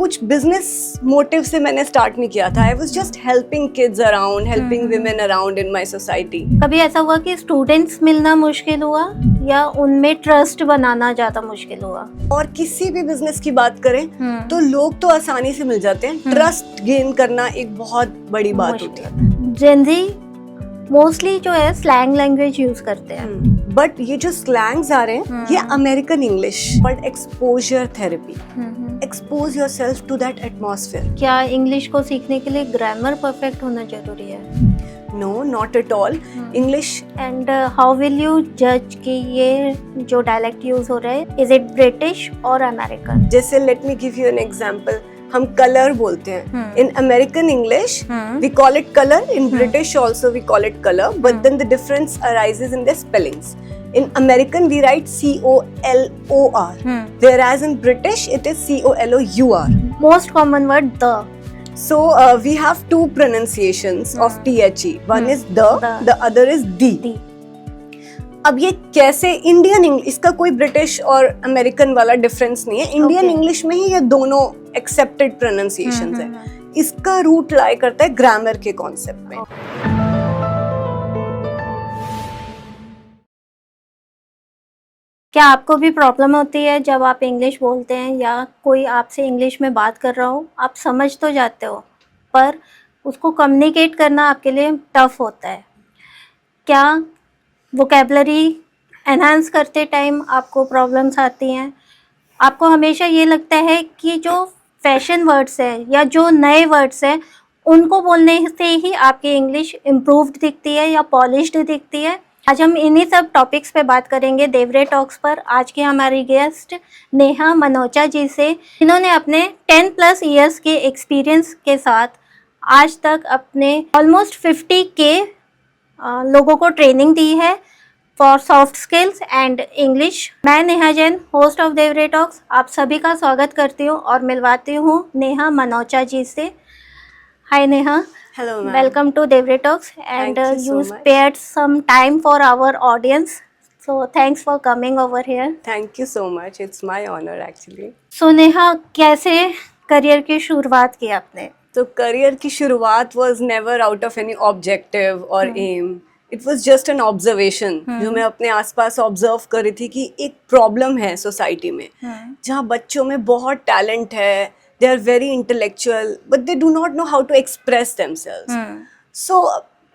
कुछ business motive से मैंने स्टार्ट नहीं किया था. I was just helping kids around, helping women around in my society. कभी ऐसा हुआ कि स्टूडेंट्स मिलना मुश्किल हुआ या उनमें ट्रस्ट बनाना ज्यादा मुश्किल हुआ? और किसी भी बिजनेस की बात करें तो लोग तो आसानी से मिल जाते हैं, ट्रस्ट गेन करना एक बहुत बड़ी बात होती है. जेनजी मोस्टली जो है स्लैंग लैंग्वेज यूज करते हैं, बट ये जो स्लैंग्स आ रहे हैं ये American English, but exposure therapy. Expose yourself to that atmosphere. क्या इंग्लिश को सीखने के लिए ग्रामर परफेक्ट होना जरूरी है? No, not at all. English. And how will you जज कि ये जो डायलेक्ट यूज हो रहा है इज इट ब्रिटिश और अमेरिकन? जैसे let me give you an example. हम कलर बोलते हैं in American English, we call it colour. In British also we call it colour, but then the difference arises in the spellings. In American we write COLOR, whereas in British it is COLOUR. Most common word the. So we have two pronunciations of THE. One is the other is the. अब ये कैसे Indian English, इसका कोई British और American वाला difference नहीं है. Indian English में ही ये दोनों एक्सेप्टेड प्रोनाउंसिएशंस हैं. इसका रूट लाई करता है ग्रामर के कॉन्सेप्ट में. क्या आपको भी प्रॉब्लम होती है जब आप इंग्लिश बोलते हैं या कोई आपसे इंग्लिश में बात कर रहा हो? आप समझ तो जाते हो पर उसको कम्युनिकेट करना आपके लिए टफ होता है. क्या वोकैबुलरी एनहांस करते टाइम आपको प्रॉब्लम्स आती हैं? आपको हमेशा ये लगता है कि जो फैशन वर्ड्स हैं या जो नए वर्ड्स हैं उनको बोलने से ही आपकी इंग्लिश इम्प्रूव्ड दिखती है या पॉलिश्ड दिखती है? आज हम इन्हीं सब टॉपिक्स पे बात करेंगे देवरे टॉक्स पर. आज की हमारी गेस्ट नेहा मनोचा जी से, इन्होंने अपने 10+ इयर्स के एक्सपीरियंस के साथ आज तक अपने ऑलमोस्ट 50 के लोगों को ट्रेनिंग दी है for soft skills and English. मैं नेहा जैन, होस्ट ऑफ देवरे टॉक्स, आप सभी का स्वागत करती हूँ और मिलवाती हूँ नेहा मनोचा जी से. हाय Neha. Hello ma'am. Welcome to Devre Talks, and you spared some time for our audience. So thanks for coming over here. Thank you so much. It's my honor actually. So Neha, कैसे करियर की शुरुआत की आपने? तो करियर की शुरुआत was never out of any objective or aim. It was just an observation जो मैं अपने आसपास ऑब्जर्व कर रही थी कि एक प्रॉब्लम है सोसाइटी में जहाँ बच्चों में बहुत टैलेंट है. They are very intellectual, but they do not know how to express themselves. So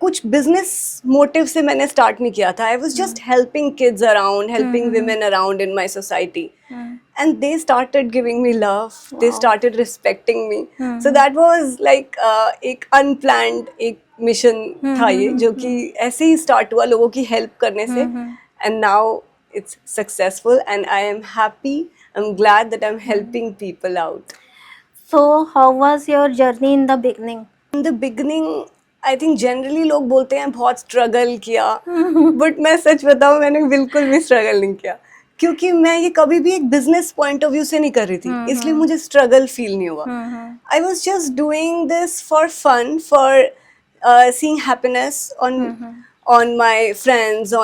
कुछ business motive से मैंने start नहीं किया था. I was just helping kids around, helping women around in my society. And they started giving me love. Wow. They started respecting me. So that was like एक unplanned एक mission था ये, जो कि ऐसे ही start हुआ लोगों की help करने से. And now it's successful and I am happy. I'm glad that I'm helping people out. So how was your journey in the beginning? In the beginning, I think generally लोग बोलते हैं बहुत struggle किया, but मैं सच बताऊँ मैंने बिल्कुल भी struggle नहीं किया, क्योंकि मैं ये कभी भी एक business point of view से नहीं कर रही थी, इसलिए मुझे struggle feel नहीं हुआ. I was just doing this for fun, for seeing happiness on my friends,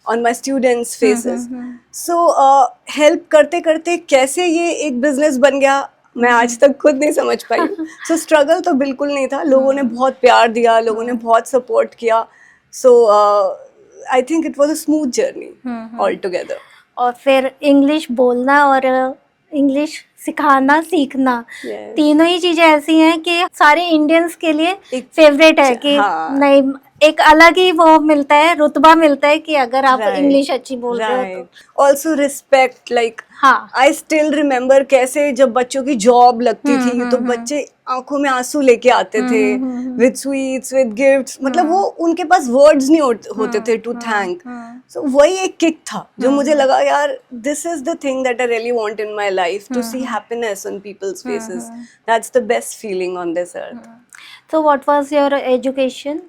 on my students' faces. So help करते करते कैसे ये एक business बन गया मैं आज तक खुद नहीं समझ पाई. So struggle तो बिल्कुल नहीं था. लोगों ने बहुत प्यार दिया, लोगों ने बहुत support किया. So I think it was a smooth journey altogether. और फिर इंग्लिश बोलना और इंग्लिश सिखाना सीखना, तीनों ही चीजें ऐसी हैं कि सारे इंडियंस के लिए फेवरेट है कि नहीं, एक अलग ही वो मिलता है, रुतबा मिलता है कि अगर आप इंग्लिश अच्छी बोल रहे हो तो. Also respect, like I still remember कैसे जब बच्चों की जॉब लगती थी तो बच्चे आंखों में आंसू लेके आते थे विद स्वीट्स, विद गिफ्ट्स. मतलब वो उनके पास वर्ड्स नहीं होते थे टू थैंक. सो वही एक किक था जो मुझे लगा यार this is the thing that I really want in my life, to see happiness on people's faces. That's the best feeling on this earth. So what was your education?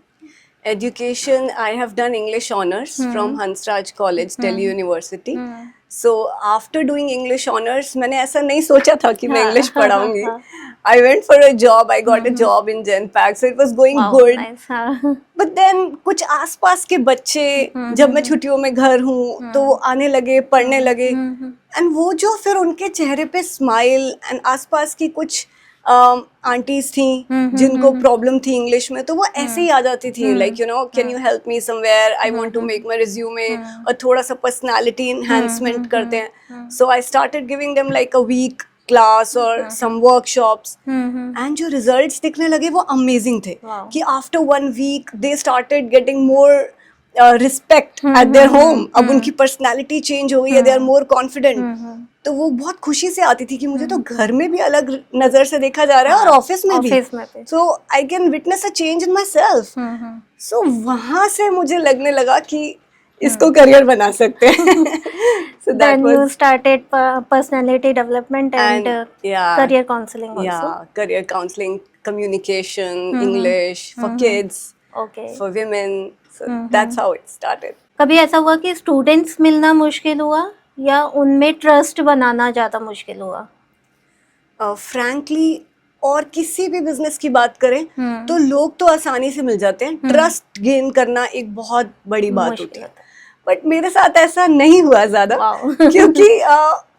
Education, I have done English honors from Hansraj College, Delhi University. So after doing English honors, मैंने ऐसा नहीं सोचा था कि मैं English पढ़ाऊंगी. I went for a job. I got a job in Genpact, so it was going good. Nice, But then कुछ आसपास के बच्चे जब मैं छुट्टियों में घर हूँ तो आने लगे, पढ़ने लगे. एंड वो जो फिर उनके चेहरे पे स्माइल, एंड आसपास की कुछ आंटीज थी जिनको प्रॉब्लम थी इंग्लिश में, तो वो ऐसे ही आ जाती थी, like you know, can you help me somewhere, I want to make my resume, और थोड़ा सा पर्सनालिटी एनहांसमेंट करते हैं. So I started giving them like a week class और सम वर्कशॉप्स, एंड जो रिजल्ट्स दिखने लगे वो अमेजिंग थे. कि after 1 week they started getting more respect at their home. अब उनकी पर्सनालिटी चेंज हो गई है, दे आर मोर कॉन्फिडेंट. तो वो बहुत खुशी से आती थी कि मुझे तो घर में भी अलग नजर से देखा जा रहा है और ऑफिस में भी. So I can witness a change in myself. सो वहां से मुझे लगने लगा कि इसको करियर बना सकते हैं. So that Then you was, started personality development and yeah, career counseling also. yeah, career counseling, communication, English for kids, Okay. for women. So that's how it started. कभी ऐसा हुआ कि स्टूडेंट्स मिलना मुश्किल हुआ या उनमें ट्रस्ट बनाना ज्यादा मुश्किल हुआ? फ्रैंकली, और किसी भी बिजनेस की बात करें तो लोग तो आसानी से मिल जाते हैं, ट्रस्ट गेन करना एक बहुत बड़ी बात होती है. बट मेरे साथ ऐसा नहीं हुआ ज्यादा.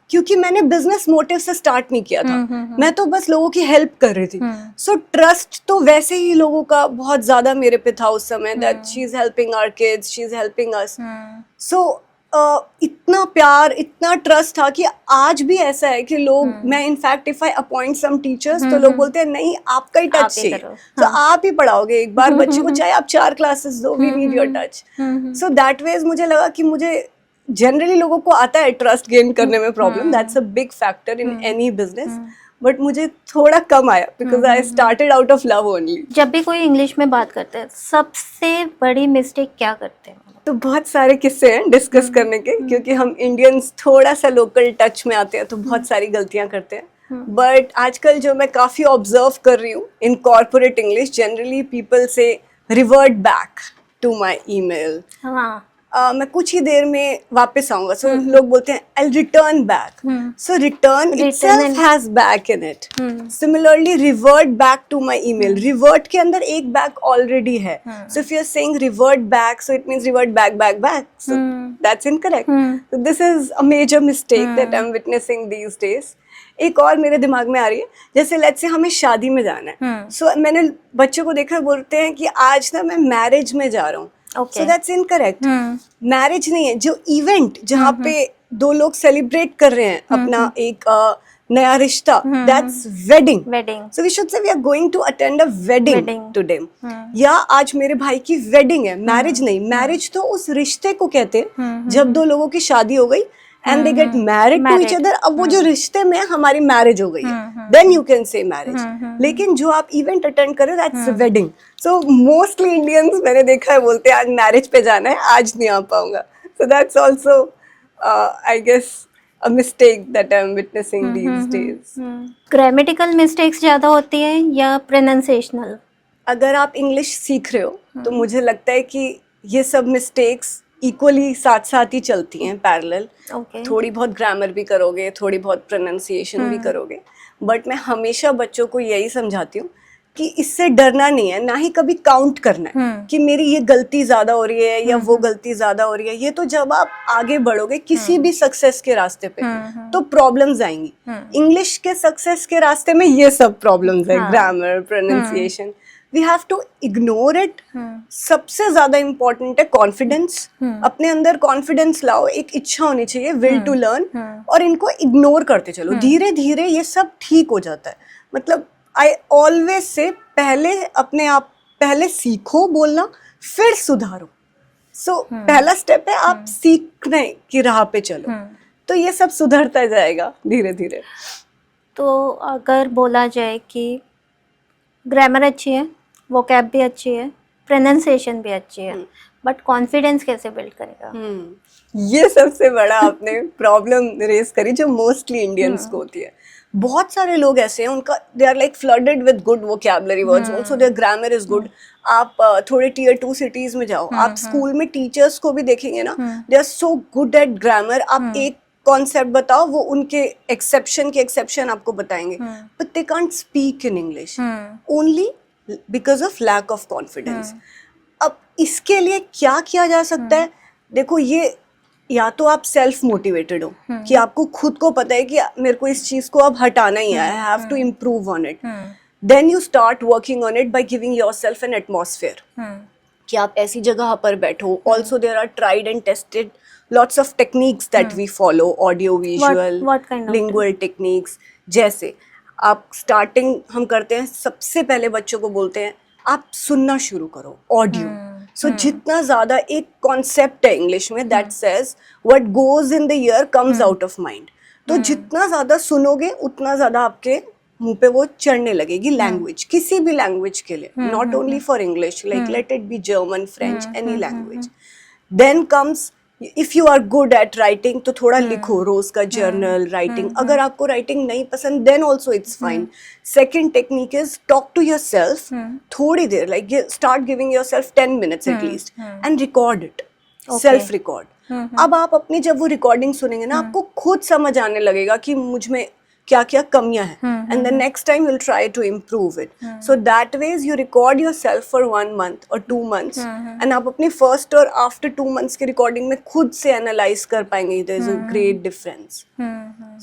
क्योंकि मैंने बिजनेस मोटिव से स्टार्ट नहीं किया था. मैं तो बस लोगों की हेल्प कर रही थी. सो ट्रस्ट तो वैसे ही लोगों का बहुत ज्यादा मेरे पे था उस समय, that she is helping our kids, she is helping us. So इतना प्यार, इतना ट्रस्ट था कि आज भी ऐसा है कि लोग, मैं in fact if I appoint some teachers तो लोग बोलते हैं नहीं, आपका ही टच चाहिए, तो आप ही पढ़ाओगे एक बार बच्चे को, चाहे आप 4 क्लासेस दो, we need your touch. So that ways मुझे लगा कि मुझे जनरली लोगों को आता है ट्रस्ट गेन करने में problem, that's a big factor in any business, but मुझे थोड़ा कम आया because I started out of love only. जब भी कोई इंग्लिश में बात करते हैं सबसे बड़ी मिस्टेक क्या करते हैं? तो बहुत सारे किस्से हैं डिस्कस करने के, क्योंकि हम इंडियंस थोड़ा सा लोकल टच में आते हैं तो बहुत सारी गलतियां करते हैं. बट आजकल जो मैं काफी ऑब्जर्व कर रही हूँ in corporate English, generally people से revert back to my email. हाँ. मैं कुछ ही देर में वापस आऊंगा. सो लोग बोलते हैं I return back. So return itself has back in it. Similarly revert back to my email, revert के अंदर एक बैक ऑलरेडी है. So if you are saying revert back, so it means revert back back back. So that's incorrect. So this is a major mistake that I am witnessing these days. एक और मेरे दिमाग में आ रही है, जैसे let's say हमें शादी में जाना है. सो मैंने बच्चों को देखा, बोलते हैं कि आज ना मैं मैरिज में जा रहा हूँ. So that's incorrect. मैरिज नहीं है, जो इवेंट जहाँ पे 2 लोग सेलिब्रेट कर रहे हैं अपना एक नया रिश्ता, that's wedding. So we should say we are going to attend a wedding today. या आज मेरे भाई की वेडिंग है, मैरिज नहीं. मैरिज तो उस रिश्ते को कहते हैं जब 2 लोगों की शादी हो गई and they get married to each other. अब वो जो रिश्ते में हमारी मैरिज हो गई है, then you can say marriage. लेकिन जो आप इवेंट अटेंड करें, that's wedding. So mostly Indians मैंने देखा है बोलते हैं आज मैरिज पे जाना है, आज नहीं आ पाऊंगा. So that's also I guess a mistake that I'm witnessing these days. Grammatical mistakes ज्यादा होती है या प्रोनाउंसिएशनल? अगर आप इंग्लिश सीख रहे हो तो मुझे लगता है कि ये सब मिस्टेक्स इक्वली साथ साथ ही चलती हैं, पैरेलल. थोड़ी बहुत ग्रामर भी करोगे, थोड़ी बहुत प्रोनाउंसिएशन भी करोगे. बट मैं हमेशा बच्चों को यही समझाती हूँ कि इससे डरना नहीं है, ना ही कभी काउंट करना है कि मेरी ये गलती ज्यादा हो रही है या वो गलती ज्यादा हो रही है. ये तो जब आप आगे बढ़ोगे किसी भी सक्सेस के रास्ते पे तो प्रॉब्लम्स आएंगी. इंग्लिश के सक्सेस के रास्ते में ये सब प्रॉब्लम्स है, grammar, pronunciation. We have to ignore it. सबसे ज्यादा इम्पोर्टेंट है कॉन्फिडेंस. अपने अंदर कॉन्फिडेंस लाओ, एक इच्छा होनी चाहिए, विल टू लर्न, और इनको इग्नोर करते चलो. धीरे धीरे ये सब ठीक हो जाता है. मतलब आई ऑलवेज से पहले सीखो बोलना, फिर सुधारो. सो पहला स्टेप है आप सीखने की राह पे चलो, तो ये सब सुधरता जाएगा धीरे धीरे. तो अगर बोला जाए कि ग्रामर अच्छी है, वोकैब भी अच्छी है, प्रोनाउंसिएशन भी अच्छी है, बट कॉन्फिडेंस कैसे बिल्ड करेगा? ये सबसे बड़ा आपने प्रॉब्लम रेज करी जो मोस्टली इंडियंस को होती है. बहुत सारे लोग ऐसे हैं, उनका they are like flooded with good vocabulary words, also their grammar is good. आप थोड़े टियर 2 सिटीज में जाओ, आप स्कूल में टीचर्स को भी देखेंगे ना, they are so good at grammar. आप एक कॉन्सेप्ट बताओ, वो उनके एक्सेप्शन आपको बताएंगे, but they can't speak in English only because of lack of confidence. अब इसके लिए क्या किया जा सकता है? देखो, ये या तो आप सेल्फ मोटिवेटेड हो कि आपको खुद को पता है कि मेरे को इस चीज को अब हटाना ही है, I have to improve on it, then you start working on it by giving yourself an atmosphere कि आप ऐसी जगह पर बैठो. Also there are tried and tested lots of techniques that we follow, audio visual, what kind of lingual techniques. जैसे आप starting हम करते हैं, सबसे पहले बच्चों को बोलते हैं आप सुनना शुरू करो ऑडियो. सो जितना ज्यादा एक कॉन्सेप्ट है इंग्लिश में that says what goes in the year comes out of mind. तो जितना ज्यादा सुनोगे उतना ज्यादा आपके मुंह पे वो चढ़ने लगेगी लैंग्वेज, किसी भी लैंग्वेज के लिए, not only for English, like let it be German, French, any language. Then comes if you are good at writing तो थोड़ा लिखो, रोज का जर्नल राइटिंग. अगर आपको राइटिंग नहीं पसंद then also it's fine. Second technique is talk to yourself थोड़ी देर, like start giving yourself 10 minutes at least and record it, self record. अब आप अपनी जब वो रिकॉर्डिंग सुनेंगे ना, आपको खुद समझ आने लगेगा कि मुझ में क्या क्या कमियां हैं, and the next time will try to improve it. So that ways you record yourself for 1 month or 2 months, and आप अपनी फर्स्ट और आफ्टर 2 months की रिकॉर्डिंग में खुद से एनालाइज कर पाएंगे. There is a great difference.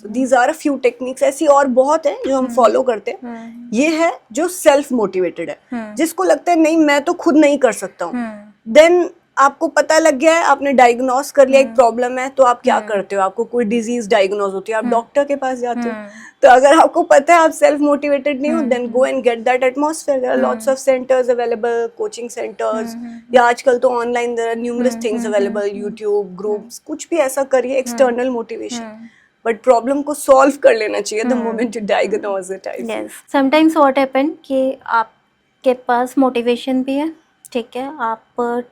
So these are a few techniques. ऐसी और बहुत है जो हम फॉलो करते हैं. ये है जो सेल्फ मोटिवेटेड है. जिसको लगता है नहीं मैं तो खुद नहीं कर सकता हूँ, देन आपको पता लग गया है, आपने डायग्नोस कर लिया एक प्रॉब्लम है, तो आप क्या करते हो? आपको कोई डिजीज डायग्नोस होती है, आप डॉक्टर के पास जाते हो. तो अगर आपको पता है आप सेल्फ मोटिवेटेड नहीं हो, then go and get that atmosphere. There are lots of centres available, coaching centres, या आजकल तो online there are numerous things available, YouTube groups, कुछ भी ऐसा करिए एक्सटर्नल मोटिवेशन. बट प्रॉब्लम को सॉल्व कर लेना चाहिए the moment you diagnose it. I think sometimes what happen कि आपके पास मोटिवेशन भी है, ठीक है, आप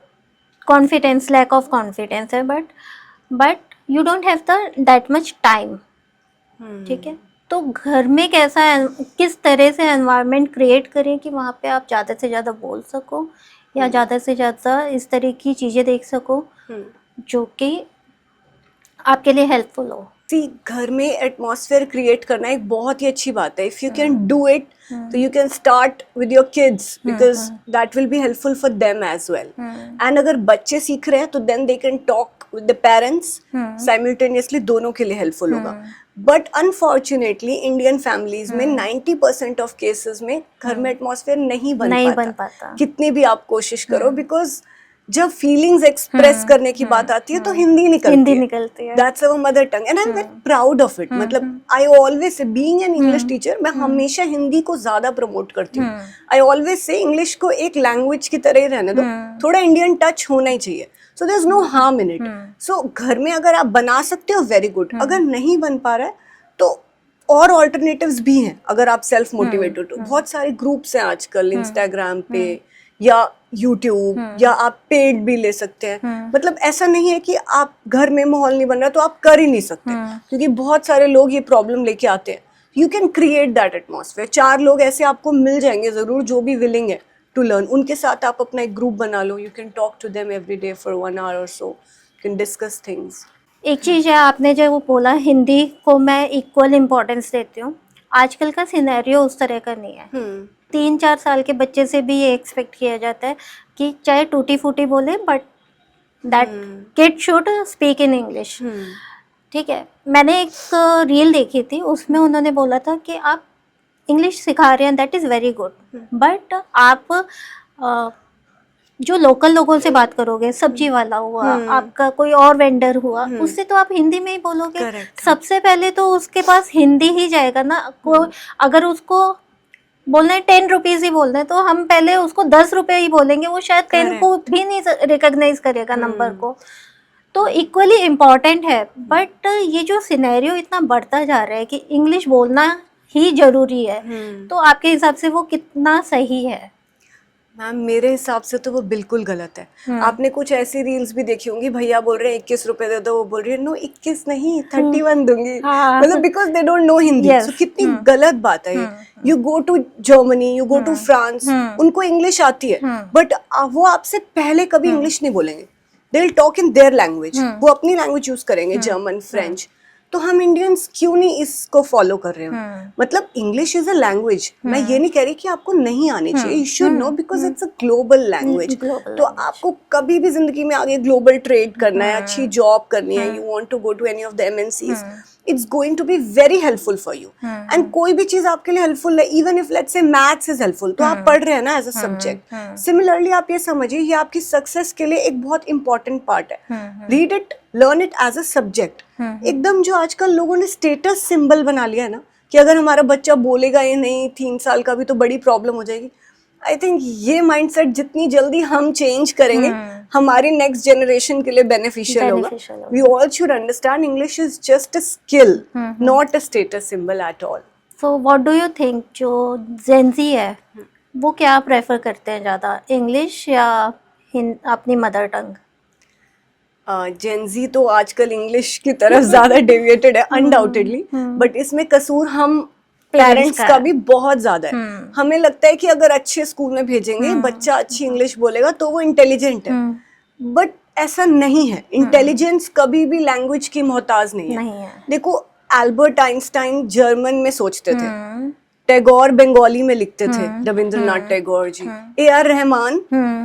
कॉन्फिडेंस, लैक ऑफ कॉन्फिडेंस है, but you don't have the that much time, ठीक है. तो घर में किस तरह से एनवायरनमेंट क्रिएट करें कि वहाँ पे आप ज़्यादा से ज़्यादा बोल सको या ज़्यादा से ज़्यादा इस तरह की चीज़ें देख सको जो कि आपके लिए हेल्पफुल हो. घर में एटमॉस्फेयर क्रिएट करना एक बहुत ही अच्छी बात है. If you can do it तो you can start with your kids because that will be helpful for them as well. And अगर बच्चे सीख रहे हैं तो then they can talk with the parents simultaneously, दोनों के लिए हेल्पफुल होगा. बट अनफॉर्चुनेटली इंडियन फैमिलीज में 90% ऑफ केसेस में घर में एटमॉस्फेयर नहीं बन पाता. कितनी भी आप कोशिश करो, बिकॉज जब फीलिंग्स एक्सप्रेस करने की बात आती है तो हिंदी निकलती है. That's our mother tongue and I am very proud of it. मतलब I always say, being an English teacher, मैं हमेशा हिंदी को ज्यादा प्रमोट करती हूँ. आई ऑलवेज से इंग्लिश को एक लैंग्वेज की तरह ही रहने दो, थोड़ा इंडियन टच होना ही चाहिए. So there is no harm in it. So घर में अगर आप बना सकते हो वेरी गुड, अगर नहीं बन पा रहा है तो और ऑल्टरनेटिव्स भी हैं. अगर आप सेल्फ मोटिवेटेड हो, बहुत सारे ग्रुप्स हैं आजकल इंस्टाग्राम पे या यूट्यूब, या आप पेड भी ले सकते हैं. मतलब ऐसा नहीं है कि आप घर में माहौल नहीं बन रहा तो आप कर ही नहीं सकते, क्योंकि बहुत सारे लोग ये प्रॉब्लम लेके आते हैं. You can create that atmosphere. 4 लोग ऐसे आपको मिल जाएंगे जरूर जो भी विलिंग है टू लर्न. उनके साथ आप अपना एक ग्रुप बना लो. You can talk to them every day for 1 hour और so. You can discuss things. एक चीज़ है, आपने जो वो बोला हिंदी को मैं इक्वल इम्पोर्टेंस देती हूँ. आजकल का सिनेरियो उस तरह का नहीं है. 3-4 साल के बच्चे से भी ये एक्सपेक्ट किया जाता है कि चाहे टूटी फूटी बोले but that kid should speak in English. ठीक है, मैंने एक रील देखी थी, उसमें उन्होंने बोला था कि आप इंग्लिश सिखा रहे हैं, that is very good, but आप जो लोकल लोगों से बात करोगे, सब्जी वाला हुआ, आपका कोई और वेंडर हुआ, उससे तो आप हिंदी में ही बोलोगे. Correct. सबसे पहले तो उसके पास हिंदी ही जाएगा ना. अगर उसको बोलना है 10 रुपीज़ ही बोलना है तो हम पहले उसको 10 रुपये ही बोलेंगे, वो शायद 10 को भी नहीं रिकॉग्नाइज करेगा नंबर को. तो इक्वली इम्पॉर्टेंट है. बट ये जो सिनेरियो इतना बढ़ता जा रहा है कि इंग्लिश बोलना ही जरूरी है, तो आपके हिसाब से वो कितना सही है? मैम मेरे हिसाब से तो वो बिल्कुल गलत है. आपने कुछ ऐसी रील्स भी देखी होंगी, भैया बोल रहे हैं 21 रुपए दे दो, वो बोल रही है नो 21 नहीं 31 दूंगी. मतलब because they don't know Hindi. So कितनी गलत बात है ये. You go to Germany, you go to France, उनको इंग्लिश आती है बट वो आपसे पहले कभी इंग्लिश नहीं बोलेंगे. They will talk in their language. वो अपनी लैंग्वेज यूज करेंगे, जर्मन, फ्रेंच. तो हम इंडियंस क्यों नहीं इसको फॉलो कर रहे हो? मतलब इंग्लिश इज अ लैंग्वेज, मैं ये नहीं कह रही कि आपको नहीं आनी चाहिए, you should know because it's a global language. तो आपको कभी भी जिंदगी में आगे ग्लोबल ट्रेड करना है, अच्छी जॉब करनी है, you want to go to any of the MNCs, it's going to be very helpful for you. And कोई भी चीज आपके लिए हेल्पफुल है, even if let's say maths is helpful, तो आप पढ़ रहे हैं ना एज अ सब्जेक्ट। सिमिलरली आप ये समझिए ये आपकी सक्सेस के लिए एक बहुत इंपॉर्टेंट पार्ट है। Read it, learn it as a subject. एकदम जो आजकल लोगों ने स्टेटस सिंबल बना लिया है ना कि अगर हमारा बच्चा बोलेगा ये नहीं 3 साल का भी तो बड़ी प्रॉब्लम हो जाएगी। आई थिंक ये माइंडसेट जितनी जल्दी हम चेंज करेंगे हमारी नेक्स्ट जनरेशन के लिए बेनिफिशियल होगा। We all should understand English is just a skill, not a status symbol at all. So what do you think जो जेनजी है वो क्या प्रेफर करते हैं ज़्यादा, इंग्लिश या अपनी मदर टंग? जेनजी तो आजकल इंग्लिश की तरफ ज्यादा डेविएटेड है अनडाउटेडली, बट इसमें कसूर हम पेरेंट्स का भी बहुत ज्यादा है। हमें लगता है कि अगर अच्छे स्कूल में भेजेंगे बच्चा अच्छी इंग्लिश बोलेगा तो वो इंटेलिजेंट है, बट ऐसा नहीं है। इंटेलिजेंस कभी भी लैंग्वेज की मोहताज नहीं है। देखो एल्बर्ट आइंस्टाइन जर्मन में सोचते थे, टैगोर बंगाली में लिखते थे, रविंद्रनाथ टैगोर जी, AR रहमान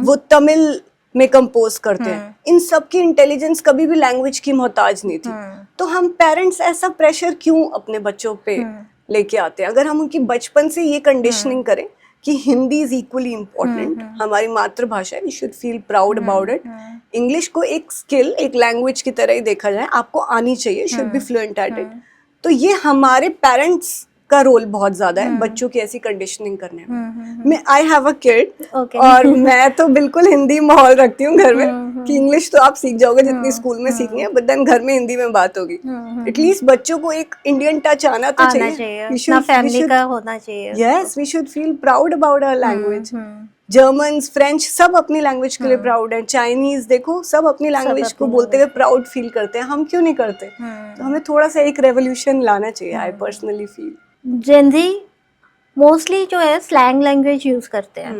वो तमिल में कंपोज करते हैं। इन सब की इंटेलिजेंस कभी भी लैंग्वेज की मोहताज नहीं थी। तो हम पेरेंट्स ऐसा प्रेशर क्यों अपने बच्चों पे लेके आते हैं? अगर हम उनकी बचपन से ये कंडीशनिंग करें कि हिंदी इज इक्वली इम्पोर्टेंट, हमारी मातृभाषा है, we should feel proud about it. English को एक स्किल, एक लैंग्वेज की तरह ही देखा जाए, आपको आनी चाहिए, should be fluent at it. तो ये हमारे पेरेंट्स का रोल बहुत ज्यादा है बच्चों की ऐसी कंडीशनिंग करने में। मैं आई हैव अ किड और मैं तो बिल्कुल हिंदी माहौल रखती हूँ घर में कि इंग्लिश तो आप सीख जाओगे जितनी स्कूल में सीखनी है, बट देन घर में हिंदी में बात होगी। एटलीस्ट बच्चों को एक इंडियन टच आना तो चाहिए, फैमिली का होना चाहिए। Yes, we should feel proud about our language. Germans, French सब अपनी लैंग्वेज के लिए प्राउड है। चाइनीज देखो सब अपनी लैंग्वेज को बोलते हुए प्राउड फील करते हैं, हम क्यों नहीं करते? तो हमें थोड़ा सा एक रेवोल्यूशन लाना चाहिए, I personally feel. Gen Z mostly जो है स्लैंग लैंग्वेज यूज करते हैं,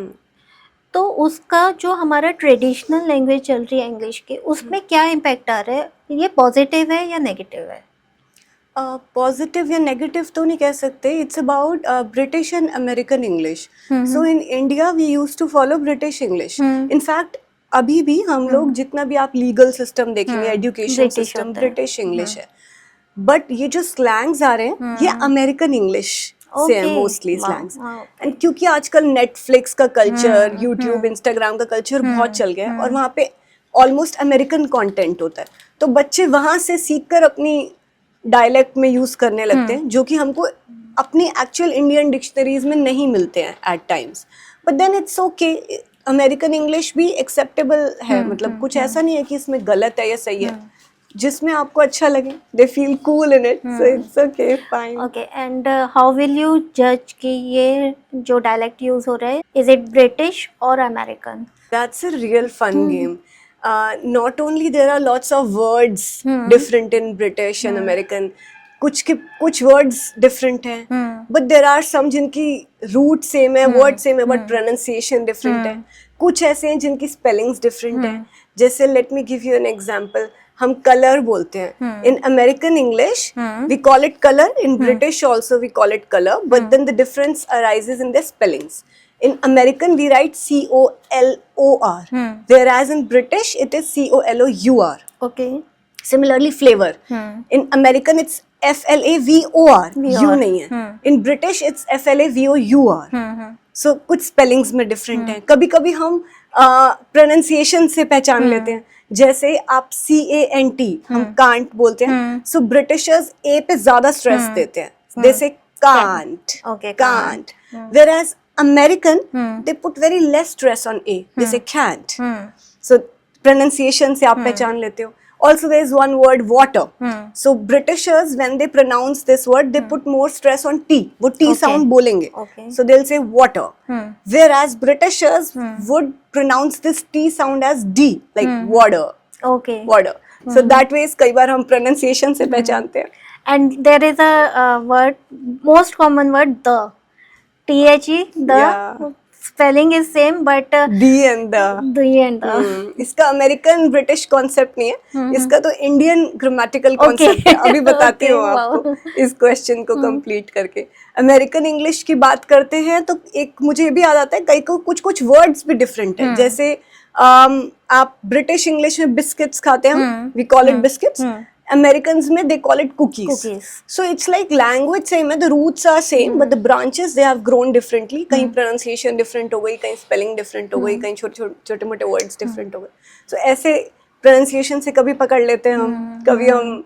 तो उसका जो हमारा ट्रेडिशनल लैंग्वेज चल रही है इंग्लिश की, उसमें क्या इम्पैक्ट आ रहा है? ये पॉजिटिव है या नेगेटिव है? पॉजिटिव या नेगेटिव तो नहीं कह सकते, it's about British and American English. So in India we use to follow British English. In fact अभी भी हम लोग जितना भी आप लीगल सिस्टम देखेंगे, एजुकेशन सिस्टम, ब्रिटिश इंग्लिश है। बट ये जो स्लैंग्स आ रहे हैं ये अमेरिकन इंग्लिश से है मोस्टली स्लैंग्स। एंड क्योंकि आजकल नेटफ्लिक्स का कल्चर, यूट्यूब, इंस्टाग्राम का कल्चर बहुत चल गया है और वहाँ पे ऑलमोस्ट अमेरिकन कंटेंट होता है, तो बच्चे वहाँ से सीखकर अपनी डायलेक्ट में यूज करने लगते हैं, जो कि हमको अपनी एक्चुअल इंडियन डिक्शनरीज में नहीं मिलते हैं at times. But then it's okay, American English भी एक्सेप्टेबल है, मतलब कुछ ऐसा नहीं है कि इसमें गलत है या सही है, जिसमें आपको अच्छा लगे, they feel cool in it, so it's okay, fine. Okay, and how will you judge कि ये जो dialect use हो रहा है, is it British or American? That's a real fun game. Not only there are lots of words different in British and American, कुछ words different हैं, but there are some जिनकी root same है, word same है, but pronunciation different है। कुछ ऐसे हैं जिनकी spellings different हैं। जैसे let me give you an example, हम कलर बोलते हैं, in American English we call it colour, in British also we call it colour, but then the difference arises in the spellings. In American we write COLOR, whereas in British it is COLOUR. Okay. Similarly flavor, in American it's FLAVOR, U नहीं है, in British it's FLAVOUR. So कुछ spellings में different है। कभी कभी हम pronunciation से पहचान लेते हैं, जैसे आप CANT हम कांट बोलते हैं, सो ब्रिटिशर्स ए पे ज्यादा स्ट्रेस देते हैं, दे से can't, can't, whereas American they put very less stress on A, they say can't. So pronunciation से आप पहचान लेते हो। Also there is one word water. So Britishers when they pronounce this word they put more stress on T. वो T sound बोलेंगे. So they'll say water. Whereas Britishers would pronounce this T sound as D, like water. Okay. Water. So that way कई बार हम pronunciation से पहचानते हैं. And there is a word, most common word, the. THE, the. Yeah. Spelling is same but the and the. The and इसका American British concept नहीं है, इसका तो इंडियन ग्रामेटिकल Okay. कॉन्सेप्ट है। अभी बताती हूँ Okay, आपको wow. इस क्वेश्चन को कंप्लीट करके। अमेरिकन इंग्लिश की बात करते हैं तो एक मुझे ये भी याद आता है, कई को कुछ कुछ वर्ड्स भी डिफरेंट है। जैसे आप ब्रिटिश इंग्लिश में बिस्किट्स खाते हैं, we call it biscuits, Americans में they call it cookies. Cookies. So it's like language same है, the roots are same, but the branches they have grown differently. कहीं pronunciation different हो गई, कहीं spelling different हो गई, कहीं छोटे मोटे words different हो गए। So ऐसे pronunciation से कभी पकड़ लेते हैं हम, कभी हम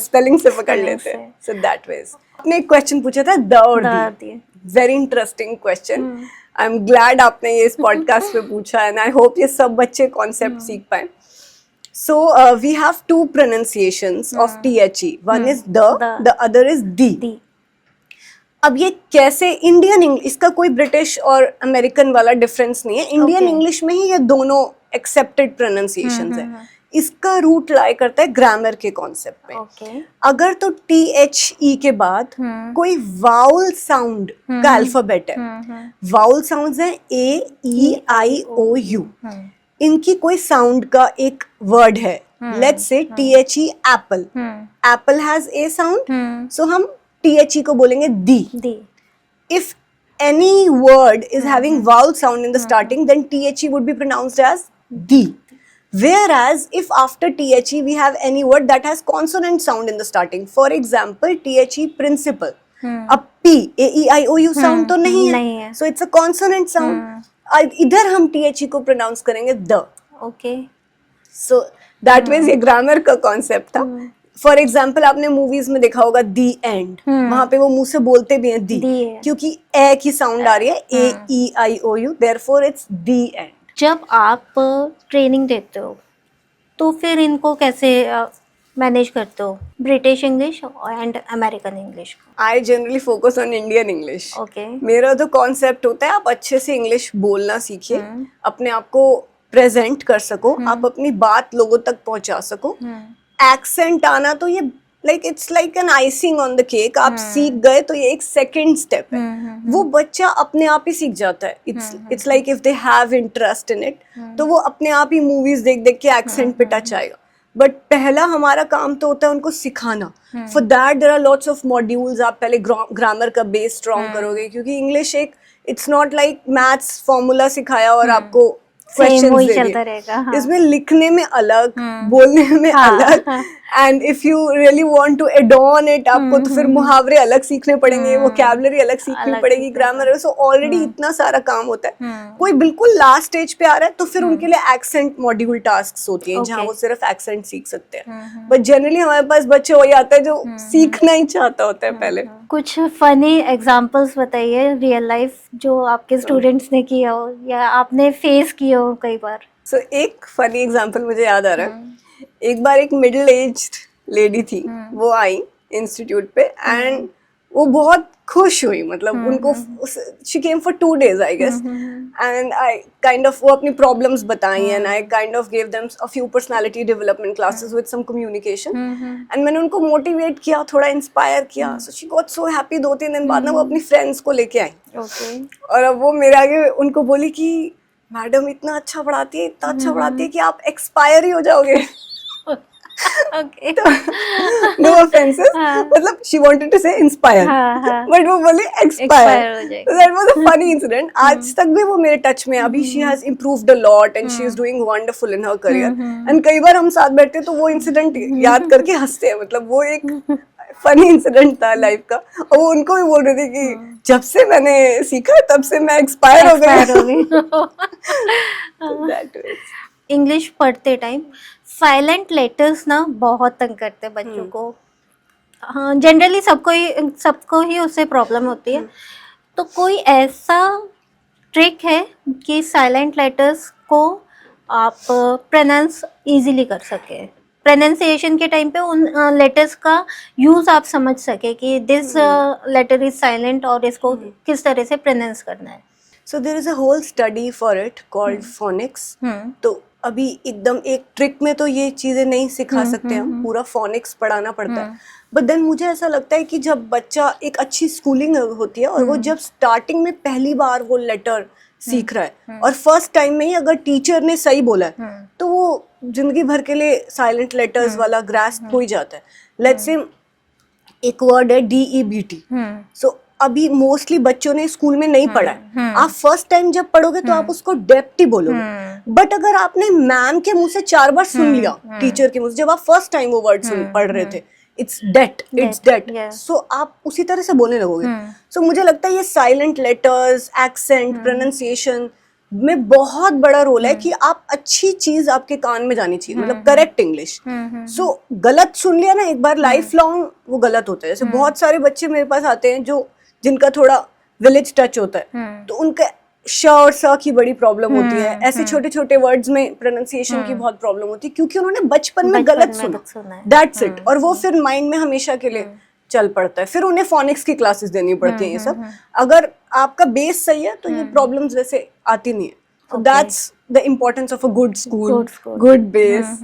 spelling से पकड़ लेते हैं। So that ways। आपने एक question पूछा था द और दी, very interesting question। I'm glad आपने ये इस podcast पे पूछा, and I hope ये सब बच्चे concept सीख पाए। So we have two pronunciations of THE. One is the other is the. अब ये कैसे इंडियन इंग्लिश, इसका कोई ब्रिटिश और अमेरिकन वाला डिफरेंस नहीं है, इंडियन इंग्लिश में ही ये दोनों एक्सेप्टेड प्रोनाउंसिएशंस है। इसका रूट लाई करता है ग्रामर के कॉन्सेप्ट में। अगर तो THE के बाद कोई वाउल साउंड का अल्फाबेट है, वाउल साउंड्स है AEIOU, इनकी कोई साउंड का एक वर्ड है, let's say THE apple, apple has a sound, so हम THE को बोलेंगे the. If any word is having vowel sound in the starting, then THE would be pronounced as the. Whereas if after THE we have any word that has consonant sound in the starting, for example THE principal, अब P AEIOU sound तो नहीं है, so it's a consonant sound. इधर हम THE को pronounce करेंगे the. Okay. So that means ये grammar का concept था. फॉर एग्जाम्पल आपने मूवीज में देखा होगा दी एंड, वहां पे वो मुंह से बोलते भी हैं दी, क्योंकि ए की साउंड आ रही है AEIOU, therefore it's the and. जब आप ट्रेनिंग देते हो तो फिर इनको कैसे मैनेज करते हो, British English and American English? I generally focus on Indian English. Okay. मेरा तो कॉन्सेप्ट होता है आप अच्छे से इंग्लिश बोलना सीखिए, अपने आप को प्रेजेंट कर सको, आप अपनी बात लोगों तक पहुंचा सको। एक्सेंट आना तो ये like it's like an icing on the cake, आप सीख गए तो ये एक सेकंड स्टेप है, वो बच्चा अपने आप ही सीख जाता है। It's like if they have interest in it, तो वो अपने आप ही मूवीज देख देख के एक्सेंट पे टच आएगा। बट पहला हमारा काम तो होता है उनको सिखाना। For that there are lots of modules. आप पहले ग्रामर का बेस स्ट्रॉन्ग करोगे, क्योंकि इंग्लिश एक it's not like maths formula सिखाया और आपको क्वेश्चंस चलता रहेगा। इसमें लिखने में अलग, बोलने में अलग, and if you really want to add on it, आपको तो फिर मुहावरे अलग सीखने पड़ेंगे, वोकैबुलरी अलग सीखनी पड़ेगी, ग्रामर। सो ऑलरेडी इतना सारा काम होता है। कोई बिल्कुल लास्ट स्टेज पे आ रहा है तो फिर उनके लिए एक्सेंट मॉड्यूल टास्क्स होती हैं, जहाँ वो सिर्फ एक्सेंट सीख सकते हैं। बट जनरली हमारे पास बच्चे वही आते हैं जो सीखना ही चाहता होता है पहले। कुछ फनी एग्जांपल्स बताइए रियल लाइफ जो आपके स्टूडेंट्स ने किया हो या आपने फेस किया हो कई बार। सो एक फनी एग्जांपल मुझे याद आ रहा है। एक बार एक मिडिल एज्ड लेडी थी, वो आई इंस्टीट्यूट पे एंड वो बहुत खुश हुई, मतलब उनको she came for 2 days I guess, and I kind of वो अपनी प्रॉब्लम्स बताई and I kind of give them a few personality development classes with some communication, and मैंने उनको मोटिवेट किया, थोड़ा इंस्पायर किया। So she got so happy. 2-3 दिन बाद ना वो अपनी फ्रेंड्स को लेके आई, और अब वो मेरे आगे उनको बोली कि मैडम इतना अच्छा पढ़ाती है, इतना अच्छा पढ़ाती है कि आप एक्सपायर ही हो जाओगे। Okay. No offenses, मतलब she wanted to say inspire, but वो बोली expire. That was a funny incident. आज तक भी वो मेरे टच में, अभी she has improved a lot and she is doing wonderful in her career. And कई बार हम साथ बैठते तो वो इंसिडेंट याद करके हंसते हैं, मतलब वो एक फनी इंसिडेंट था लाइफ का। और वो उनको भी बोल रहे थे कि जब से मैंने सीखा तब से मैं एक्सपायर हो गई। इंग्लिश पढ़ते टाइम साइलेंट लेटर्स ना बहुत तंग करते हैं बच्चों को। हाँ, जनरली सबको ही उससे प्रॉब्लम होती है। तो कोई ऐसा ट्रिक है कि साइलेंट लेटर्स को आप प्रोनाउंस इजीली कर सके, प्रोनाउंसिएशन के टाइम पे उन लेटर्स का यूज़ आप समझ सके कि दिस लेटर इज साइलेंट और इसको किस तरह से प्रोनाउंस करना है। So there is a whole study for it called phonics. तो अभी एकदम एक ट्रिक में तो ये चीजें नहीं सिखा सकते हम, पूरा फोनिक्स पढ़ाना पड़ता है। बट देन मुझे ऐसा लगता है कि जब बच्चा एक अच्छी स्कूलिंग होती है और वो जब स्टार्टिंग में पहली बार वो लेटर सीख रहा है और फर्स्ट टाइम में ही अगर टीचर ने सही बोला है तो वो जिंदगी भर के लिए साइलेंट लेटर्स वाला ग्रास्प हो ही जाता है. लेट्स से एक वर्ड है DEBT. सो अभी मोस्टली बच्चों ने स्कूल में नहीं पढ़ा है. आप फर्स्ट टाइम जब पढ़ोगे तो आप उसको डेप्थ ही बोलोगे. बट अगर आपने मैम के मुंह से 4 बार सुन लिया, टीचर के मुंह से, जब आप फर्स्ट टाइम वो वर्ड पढ़ रहे थे, इट्स डेट, सो आप उसी तरह से बोलने लगोगे. सो मुझे लगता है ये साइलेंट लेटर्स, एक्सेंट, प्रोनाउंसिएशन में बहुत बड़ा रोल है कि आप अच्छी चीज आपके कान में जानी चाहिए, मतलब करेक्ट इंग्लिश. सो गलत सुन लिया ना एक बार, लाइफ लॉन्ग वो गलत होता है. जैसे बहुत सारे बच्चे मेरे पास आते हैं जो जिनका थोड़ा विलेज टच होता है, तो उनका श और स की बड़ी प्रॉब्लम होती है. ऐसे छोटे छोटे वर्ड्स में प्रोनाउंसिएशन की बहुत प्रॉब्लम होती है क्योंकि उन्होंने बचपन में गलत सुना. That's it. और वो फिर माइंड में हमेशा के लिए चल पड़ता है. फिर उन्हें फोनिक्स की क्लासेस देनी पड़ती हैं. ये सब अगर आपका बेस सही है तो ये प्रॉब्लम्स वैसे आती नहीं है. So that's the importance of a good school, good base.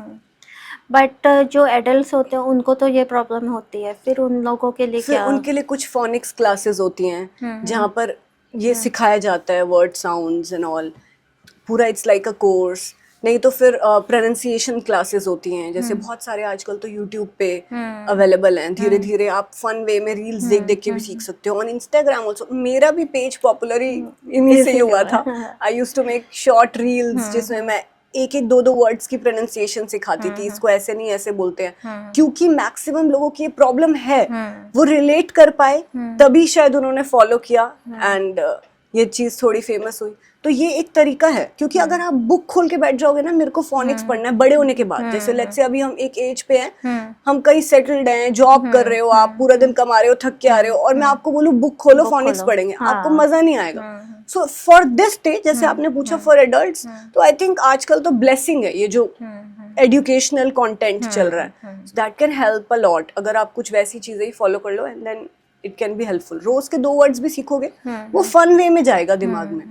But जो एडल्ट्स होते हैं उनको तो ये प्रॉब्लम होती है. फिर उन लोगों के लिए फिर क्या? उनके लिए कुछ फोनिक्स क्लासेस होती हैं जहाँ पर ये सिखाया जाता है वर्ड साउंड्स एंड ऑल. पूरा इट्स लाइक अ कोर्स. नहीं तो फिर प्रोनाउंसिएशन क्लासेस होती हैं, जैसे बहुत सारे आजकल तो यूट्यूब पे अवेलेबल हैं. धीरे धीरे आप फन वे में रील्स देख देख के भी सीख सकते हो. On Instagram also. मेरा भी पेज पॉपुलर ही इन्हीं से ही हुआ था. I used to make short reels जिसमें मैं एक एक दो वर्ड्स की प्रोनाउंसिएशन सिखाती थी. इसको ऐसे नहीं ऐसे बोलते हैं, क्योंकि मैक्सिमम लोगों की ये प्रॉब्लम है. वो रिलेट कर पाए तभी शायद उन्होंने फॉलो किया एंड ये चीज थोड़ी फेमस हुई. तो ये एक तरीका है, क्योंकि अगर आप बुक खोल के बैठ जाओगे ना, मेरे को फोनिक्स पढ़ना है बड़े होने के बाद, जैसे लेट्स से अभी हम एक एज पे हैं, हम कहीं सेटल्ड हैं, जॉब कर रहे हो, आप पूरा दिन कमा रहे हो, थक के आ रहे हो, और मैं आपको बोलूं बुक खोलो फोनिक्स पढ़ेंगे, आपको मजा नहीं आएगा. सो फॉर दिस स्टेज, जैसे आपने पूछा फॉर एडल्ट्स, तो आई थिंक आजकल तो ब्लेसिंग है ये जो एजुकेशनल कंटेंट चल रहा है. That can help a lot. अगर आप कुछ वैसी चीजें ही फॉलो कर लो and then it can be helpful. रोज के 2 वर्ड्स भी सीखोगे, वो फन वे में जाएगा दिमाग में,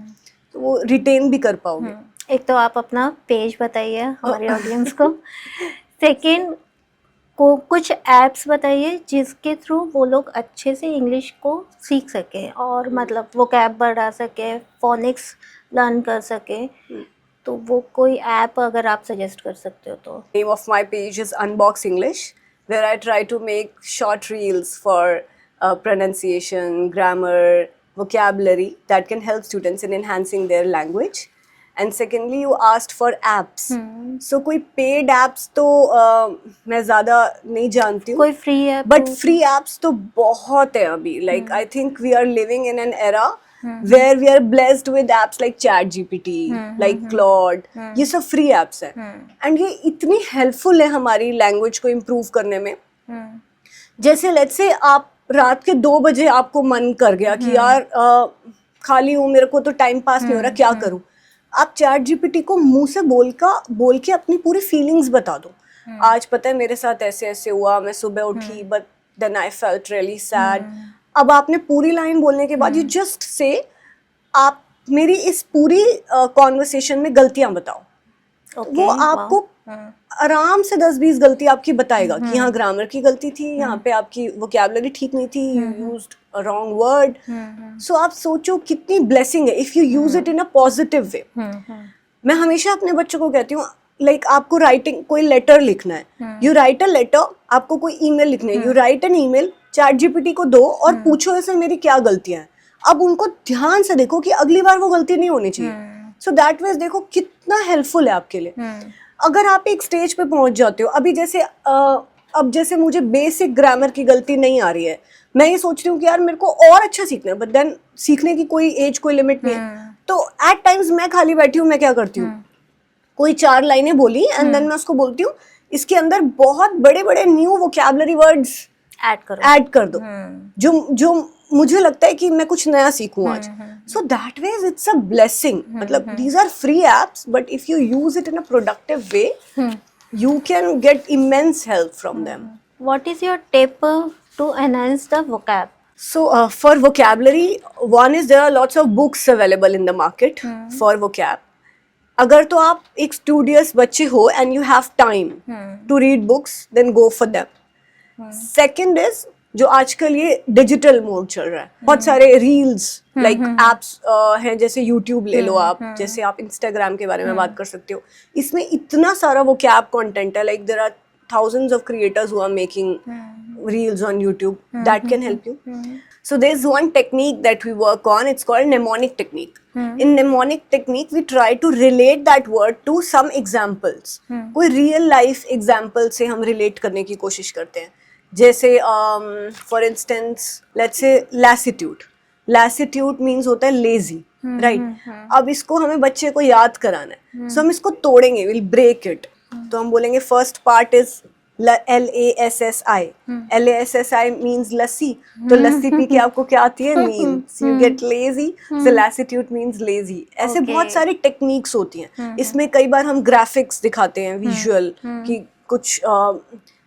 तो वो रिटेन भी कर पाओगे. एक तो आप अपना पेज बताइए हमारे ऑडियंस को. सेकंड को कुछ एप्स बताइए जिसके थ्रू वो लोग अच्छे से इंग्लिश को सीख सके और मतलब वोकैब बढ़ा सके, फोनिक्स लर्न कर सके. तो वो कोई ऐप अगर आप सजेस्ट कर सकते हो तो. Name of my page is Unbox English, where I try to make short reels for pronunciation, grammar, vocabulary that can help students in enhancing their language. And secondly, you asked for apps. So कोई paid apps तो मैं ज़्यादा नहीं जानती हूँ. कोई free app? But free apps तो बहुत है अभी. Like I think we are living in an era where we are blessed with apps like ChatGPT, like Claude. ये सब free apps हैं. And ये इतनी helpful है हमारी language को improve करने में. जैसे let's say आप रात के 2 बजे आपको मन कर गया कि यार खाली हूँ, मेरे को तो टाइम पास नहीं हो रहा, क्या करूँ. आप ChatGPT को मुंह से बोल के अपनी पूरी फीलिंग्स बता दो. आज पता है मेरे साथ ऐसे ऐसे हुआ, मैं सुबह उठी but then I felt really sad. अब आपने पूरी लाइन बोलने के बाद यू जस्ट से आप मेरी इस पूरी कॉन्वर्सेशन में गलतियां बताओ. वो आपको आराम से 10-20 गलती आपकी बताएगा कि यहाँ ग्रामर की गलती थी, यहाँ पे आपकी वोकैबुलरी ठीक नहीं थी, you used a wrong word. So आप सोचो कितनी ब्लेसिंग है if you use it in a positive way. मैं हमेशा अपने बच्चों को कहती हूँ, लाइक आपको राइटिंग कोई लेटर लिखना है, यू राइट अ लेटर. आपको कोई ईमेल लिखना है, you write an email, ChatGPT को दो और पूछो ऐसे मेरी क्या गलतियां हैं. अब उनको ध्यान से देखो कि अगली बार वो गलती नहीं होनी चाहिए. सो दैट वे देखो कितना हेल्पफुल है आपके लिए. अगर आप एक स्टेज पे पहुंच जाते हो, अभी जैसे अब जैसे मुझे बेसिक ग्रामर की गलती नहीं आ रही है, मैं ये सोच रही हूँ कि यार मेरे को और अच्छा सीखना है, बट देन सीखने की कोई एज कोई लिमिट नहीं है. तो एट टाइम्स मैं खाली बैठी हूँ, मैं क्या करती हूँ, कोई 4 लाइनें बोली एंड देन मैं उसको बोलती हूँ इसके अंदर बहुत बड़े बड़े न्यू वोकैबुलरी वर्ड्स ऐड कर दो, जो मुझे लगता है कि मैं कुछ नया सीखूं आज. So that way it's a blessing. मतलब these are free apps, but if you use it in a productive way, you can get immense help from them. What is your tip to enhance the vocab? So for vocabulary, one is there are lots of books available in the market for vocab. अगर तो आप एक studious बच्चे हो and you have time to read books, then go for them. Second is जो आजकल ये digital mode चल रहा है, बहुत सारे रील्स लाइक एप्स हैं, जैसे यूट्यूब ले लो आप, जैसे आप इंस्टाग्राम के बारे में बात कर सकते हो, इसमें इतना सारा वो कैप कंटेंट है, like there are thousands of creators who are making reels on YouTube that can help you. So there's one technique that we work on, it's called mnemonic technique. In mnemonic technique we try to relate that word to some examples. कोई real life example से हम relate करने की कोशिश करते हैं, जैसे for instance let's say lassitude. Lassitude means होता है lazy, right? अब इसको हमें बच्चे को याद कराना है, so हम इसको तोड़ेंगे, we'll break it. तो हम बोलेंगे first part is LASSI. LASSI means lassi, तो लस्सी पी के आपको क्या आती है, नींद, you get lazy, so lassitude means lazy. ऐसे बहुत सारी टेक्निक्स होती हैं. इसमें कई बार हम ग्राफिक्स दिखाते हैं, विजुअल, कि कुछ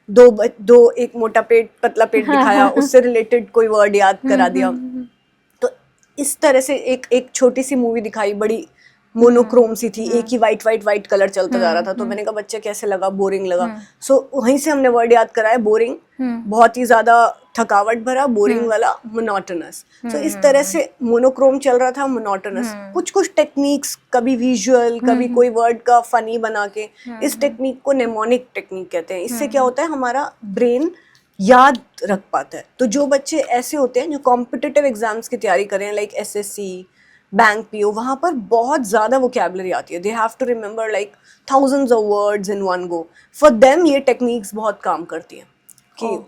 दो एक मोटा पेट पतला पेट दिखाया, उससे रिलेटेड कोई वर्ड याद करा दिया. तो इस तरह से एक छोटी सी मूवी दिखाई, बड़ी मोनोक्रोम सी थी, एक ही वाइट कलर चलता जा रहा था, तो मैंने कहा बच्चे कैसे लगा, बोरिंग लगा. सो वहीं से हमने वर्ड याद कराया, बोरिंग, बहुत ही ज्यादा थकावट भरा, बोरिंग वाला मोनोटोनस. सो इस तरह से मोनोक्रोम चल रहा था, मोनोटोनस. कुछ टेक्निक्स, कभी विजुअल, कभी कोई वर्ड का फनी बना के, इस टेक्निक को नेमोनिक टेक्निक कहते हैं. इससे क्या होता है, हमारा ब्रेन याद रख पाता है. तो जो बच्चे ऐसे होते हैं जो कॉम्पिटिटिव एग्जाम्स की तैयारी करें, लाइक SSC, बैंक पीओ, वहाँ पर बहुत ज़्यादा वोकैबुलरी आती है. They have to remember like thousands of words in one go. For them ये टेक्निक्स बहुत काम करती हैं,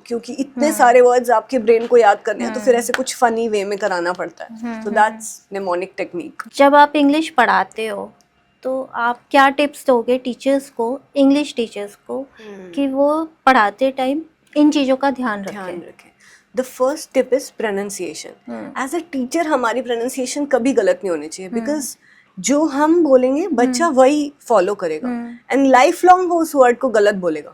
क्योंकि इतने सारे वर्ड्स आपके ब्रेन को याद करने हैं, तो फिर ऐसे कुछ फनी वे में कराना पड़ता है. So that's mnemonic technique. जब आप इंग्लिश पढ़ाते हो तो आप क्या टिप्स दोगे टीचर्स को, इंग्लिश टीचर्स को, कि वो पढ़ाते टाइम इन चीज़ों का ध्यान रखें? The first tip is pronunciation. As a teacher हमारी pronunciation कभी गलत नहीं होनी चाहिए, because जो हम बोलेंगे बच्चा वही फॉलो करेगा, एंड लाइफ लॉन्ग वो उस वर्ड को गलत बोलेगा,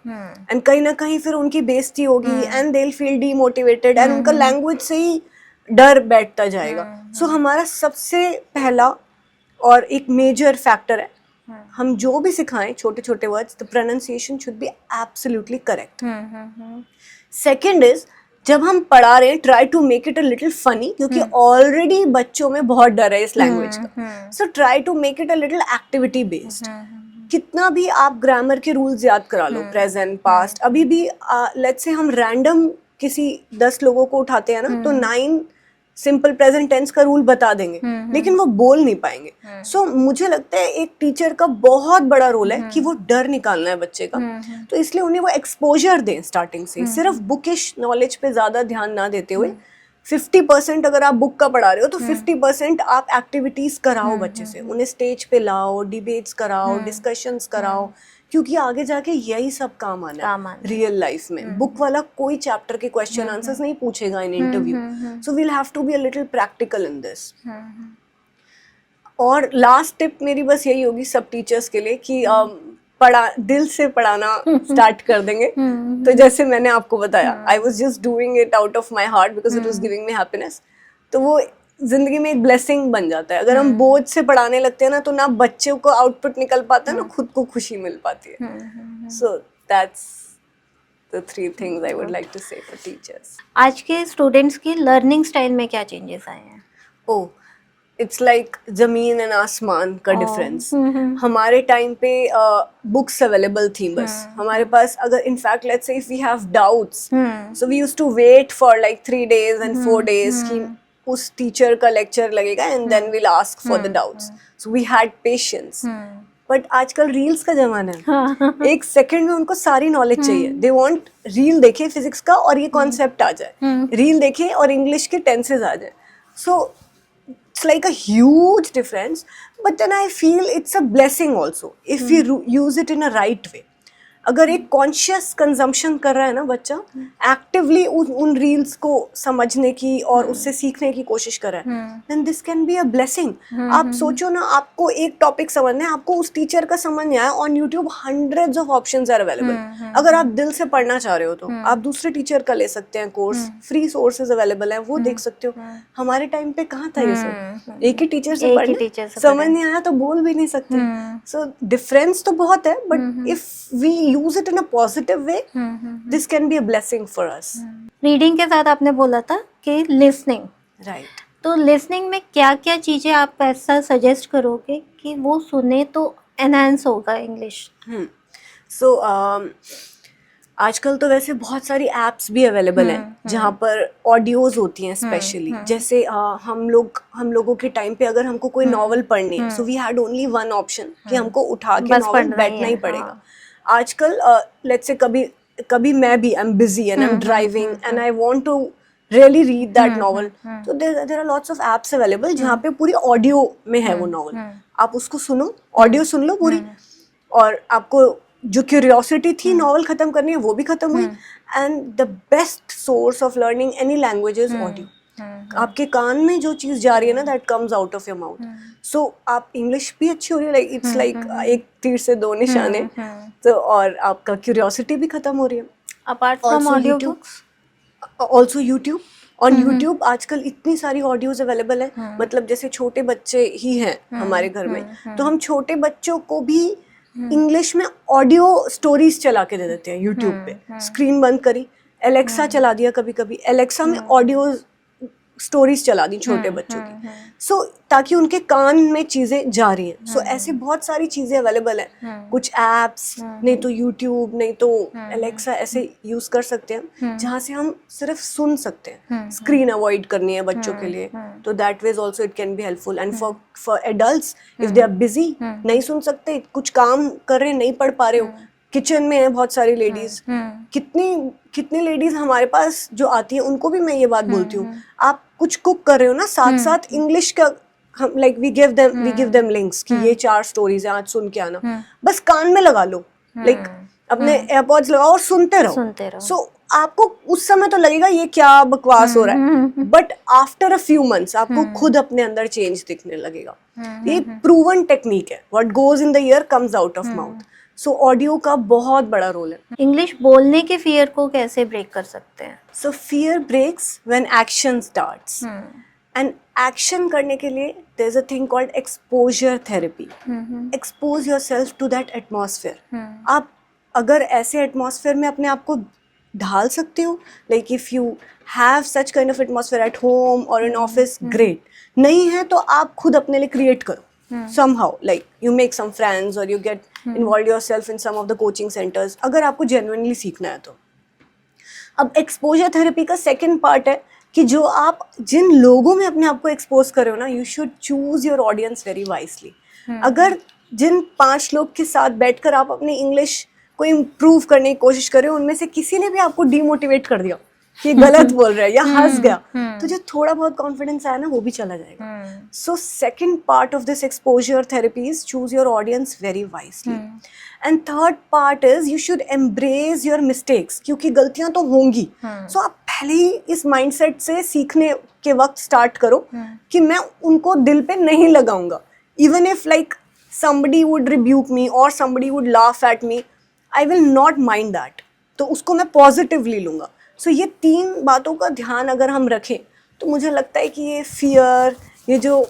एंड कहीं ना कहीं फिर उनकी बेइज्जती होगी, and they will feel demotivated, and उनका लैंग्वेज से ही डर बैठता जाएगा. सो हमारा सबसे पहला और एक मेजर फैक्टर है, हम जो भी सिखाएं छोटे छोटे words, the pronunciation should be absolutely correct. Second is, जब हम पढ़ा रहे हैं, try to make it a little funny, क्योंकि ऑलरेडी बच्चों में बहुत डर है इस लैंग्वेज का. So try to make it a little activity based. कितना भी आप ग्रामर के रूल्स याद करा लो, प्रेजेंट, पास्ट, अभी भी लेट्स से हम रैंडम किसी 10 लोगों को उठाते हैं ना, तो 9 सिंपल प्रेजेंट टेंस का रूल बता देंगे, लेकिन वो बोल नहीं पाएंगे. सो मुझे लगता है एक टीचर का बहुत बड़ा रोल है कि वो डर निकालना है बच्चे का. तो इसलिए उन्हें वो एक्सपोजर दें स्टार्टिंग से. सिर्फ बुकिश नॉलेज पे ज्यादा ध्यान ना देते हुए 50% अगर आप बुक का पढ़ा रहे हो, तो 50% आप एक्टिविटीज कराओ बच्चे से. उन्हें स्टेज पे लाओ, डिबेट्स कराओ, डिस्कशंस कराओ, क्योंकि आगे जाके यही सब काम आना है रियल लाइफ में. बुक वाला कोई चैप्टर के क्वेश्चन आंसर्स नहीं पूछेगा in interview. So we'll have to be a little practical in this. और लास्ट टिप मेरी बस यही होगी सब टीचर्स के लिए, कि दिल से पढ़ाना स्टार्ट कर देंगे. तो जैसे मैंने आपको बताया, I was just doing it out of my heart because it was giving me happiness. तो वो जिंदगी में एक ब्लेसिंग बन जाता है. अगर हम बोझ से पढ़ाने लगते हैं ना, तो ना बच्चों को आउटपुट निकल पाता है, ना खुद को खुशी मिल पाती है. So that's the 3 things I would like to say for teachers. आज के स्टूडेंट्स की लर्निंग स्टाइल में क्या चेंजेस आए हैं? ओह, इट्स लाइक जमीन एंड आसमान का डिफरेंस. हमारे टाइम पे बुक्स अवेलेबल थी बस. हमारे पास अगर in fact let's say if we have doubts, so we used to wait for like 3 days and 4 days कि उस टीचर का लेक्चर लगेगा, and then we'll ask for the doubts. So we had patience. But आजकल reels का जमाना है. एक second में उनको सारी नॉलेज चाहिए. दे वांट रील देखे फिजिक्स का और ये कॉन्सेप्ट आ जाए, रील देखे और इंग्लिश के टेंसेस आ जाए. सो it's like a huge difference, but then I feel it's a blessing also if we use it in a right way. अगर एक कॉन्शियस कंजम्पशन कर रहा है ना बच्चा, एक्टिवली उन रील्स को समझने की और उससे सीखने की कोशिश कर रहा है, then this can be a blessing. आप सोचो ना, आपको एक टॉपिक समझना है, आपको उस टीचर का समझ नहीं आया, on YouTube hundreds of options are available. अगर आप दिल से पढ़ना चाह रहे हो तो आप दूसरे टीचर का ले सकते हैं कोर्स, फ्री सोर्सेज अवेलेबल है, वो देख सकते हो. हमारे टाइम पे कहाँ था ये सब? एक ही टीचर से पढ़ना, समझ नहीं आया तो बोल भी नहीं सकते. सो डिफरेंस तो बहुत है, but if we use it in a positive way, this can be a blessing for us. Reading के साथ आपने बोला था कि लिसनिंग, right? तो लिसनिंग में क्या क्या चीज़ें आप ऐसा सजेस्ट करोगे कि वो सुने तो एनहांस होगा इंग्लिश? सो आजकल तो वैसे बहुत सारी एप्स भी अवेलेबल हैं जहाँ पर ऑडियोज होती हैं स्पेशली, जैसे हम लोगों के टाइम पे अगर हमको कोई नॉवल पढ़नी है, so we had only one option कि हमको उठा के बस नॉवल पढ़ना ही बैठना ही है, पड़ेगा। आजकल लेट्स से कभी मैं भी I am busy and I am driving and I want to really read that novel, तो there are lots of apps available जहाँ पे पूरी ऑडियो में है वो नॉवल। आप उसको सुनो, ऑडियो सुन लो पूरी, और आपको जो क्यूरियोसिटी थी नॉवल खत्म करनी है वो भी खत्म हुई। And the best source of learning any language is audio. आपके कान में जो चीज जा रही है ना, that comes out of your mouth. So आप इंग्लिश भी अच्छी हो रही है, लाइक इट्स लाइक एक तीर से दो निशाने, तो और आपका क्यूरियोसिटी भी खत्म हो रही है। Apart from audio books, also YouTube, on YouTube आजकल इतनी सारी ऑडियोज अवेलेबल है। मतलब जैसे छोटे बच्चे ही हैं हमारे घर में, तो हम छोटे बच्चों को भी इंग्लिश में ऑडियो स्टोरीज चला के दे देते हैं यूट्यूब पे। स्क्रीन बंद करी, एलेक्सा चला दिया, कभी कभी एलेक्सा में ऑडियो स्टोरीज चला दी छोटे बच्चों की, सो ताकि उनके कान में चीजें जा रही हैं। सो ऐसे बहुत सारी चीजें अवेलेबल हैं, कुछ एप्स, नहीं तो यूट्यूब, नहीं तो एलेक्सा, ऐसे यूज कर सकते हैं जहाँ से हम सिर्फ सुन सकते हैं। स्क्रीन अवॉइड करनी है बच्चों के लिए, तो that ways also it can be helpful. And for adults, if they are busy, नहीं सुन सकते, कुछ काम कर रहे, नहीं पढ़ पा रहे हो, किचन में है बहुत सारी लेडीज, कितनी लेडीज हमारे पास जो आती है उनको भी मैं ये बात बोलती हूँ, आप कुछ कुक कर रहे हो ना, साथ साथ इंग्लिश का हम like we give them links कि ये 4 स्टोरीज हैं, आज सुन के आना, बस कान में लगा लो, लाइक अपने एयरपॉड्स लगाओ और सुनते रहो। सो आपको उस समय तो लगेगा ये क्या बकवास हो रहा है, but after a few months आपको खुद अपने अंदर चेंज दिखने लगेगा। ये प्रूवन टेक्निक है, what goes in the year comes out of mouth. So audio का बहुत बड़ा रोल है। इंग्लिश बोलने के फियर को कैसे ब्रेक कर सकते हैं? So fear breaks when action starts, and action करने के लिए there is a thing called exposure therapy. Expose yourself to that atmosphere. आप अगर ऐसे एटमॉस्फेयर में अपने आप को ढाल सकते हो, like if you have such kind of atmosphere at home और इन ऑफिस, ग्रेट। नहीं है तो आप खुद अपने लिए क्रिएट करो somehow, like you make some friends or you get involved yourself in some of the coaching centers, अगर आपको genuinely सीखना है तो। अब एक्सपोजर थेरेपी का सेकंड पार्ट है कि जो आप जिन लोगों में अपने आप को एक्सपोज कर रहे हो ना, you should choose your audience very wisely. अगर जिन 5 लोग के साथ बैठकर आप अपनी इंग्लिश को इम्प्रूव करने की कोशिश कर रहे हो, उनमें से किसी ने भी आपको डीमोटिवेट कर दिया कि गलत बोल रहा है या हंस गया, तो जो थोड़ा बहुत कॉन्फिडेंस आया ना वो भी चला जाएगा। So second part of this exposure therapy is choose your audience very wisely. And third part is you should embrace your mistakes, क्योंकि गलतियां तो होंगी। सो आप पहले ही इस माइंडसेट से सीखने के वक्त स्टार्ट करो कि मैं उनको दिल पे नहीं लगाऊंगा। Even if like somebody would rebuke me or somebody would laugh at me, I will not mind that, तो उसको मैं पॉजिटिवली लूँगा। सो ये 3 बातों का ध्यान अगर हम रखें तो मुझे लगता है कि ये फियर, ये जो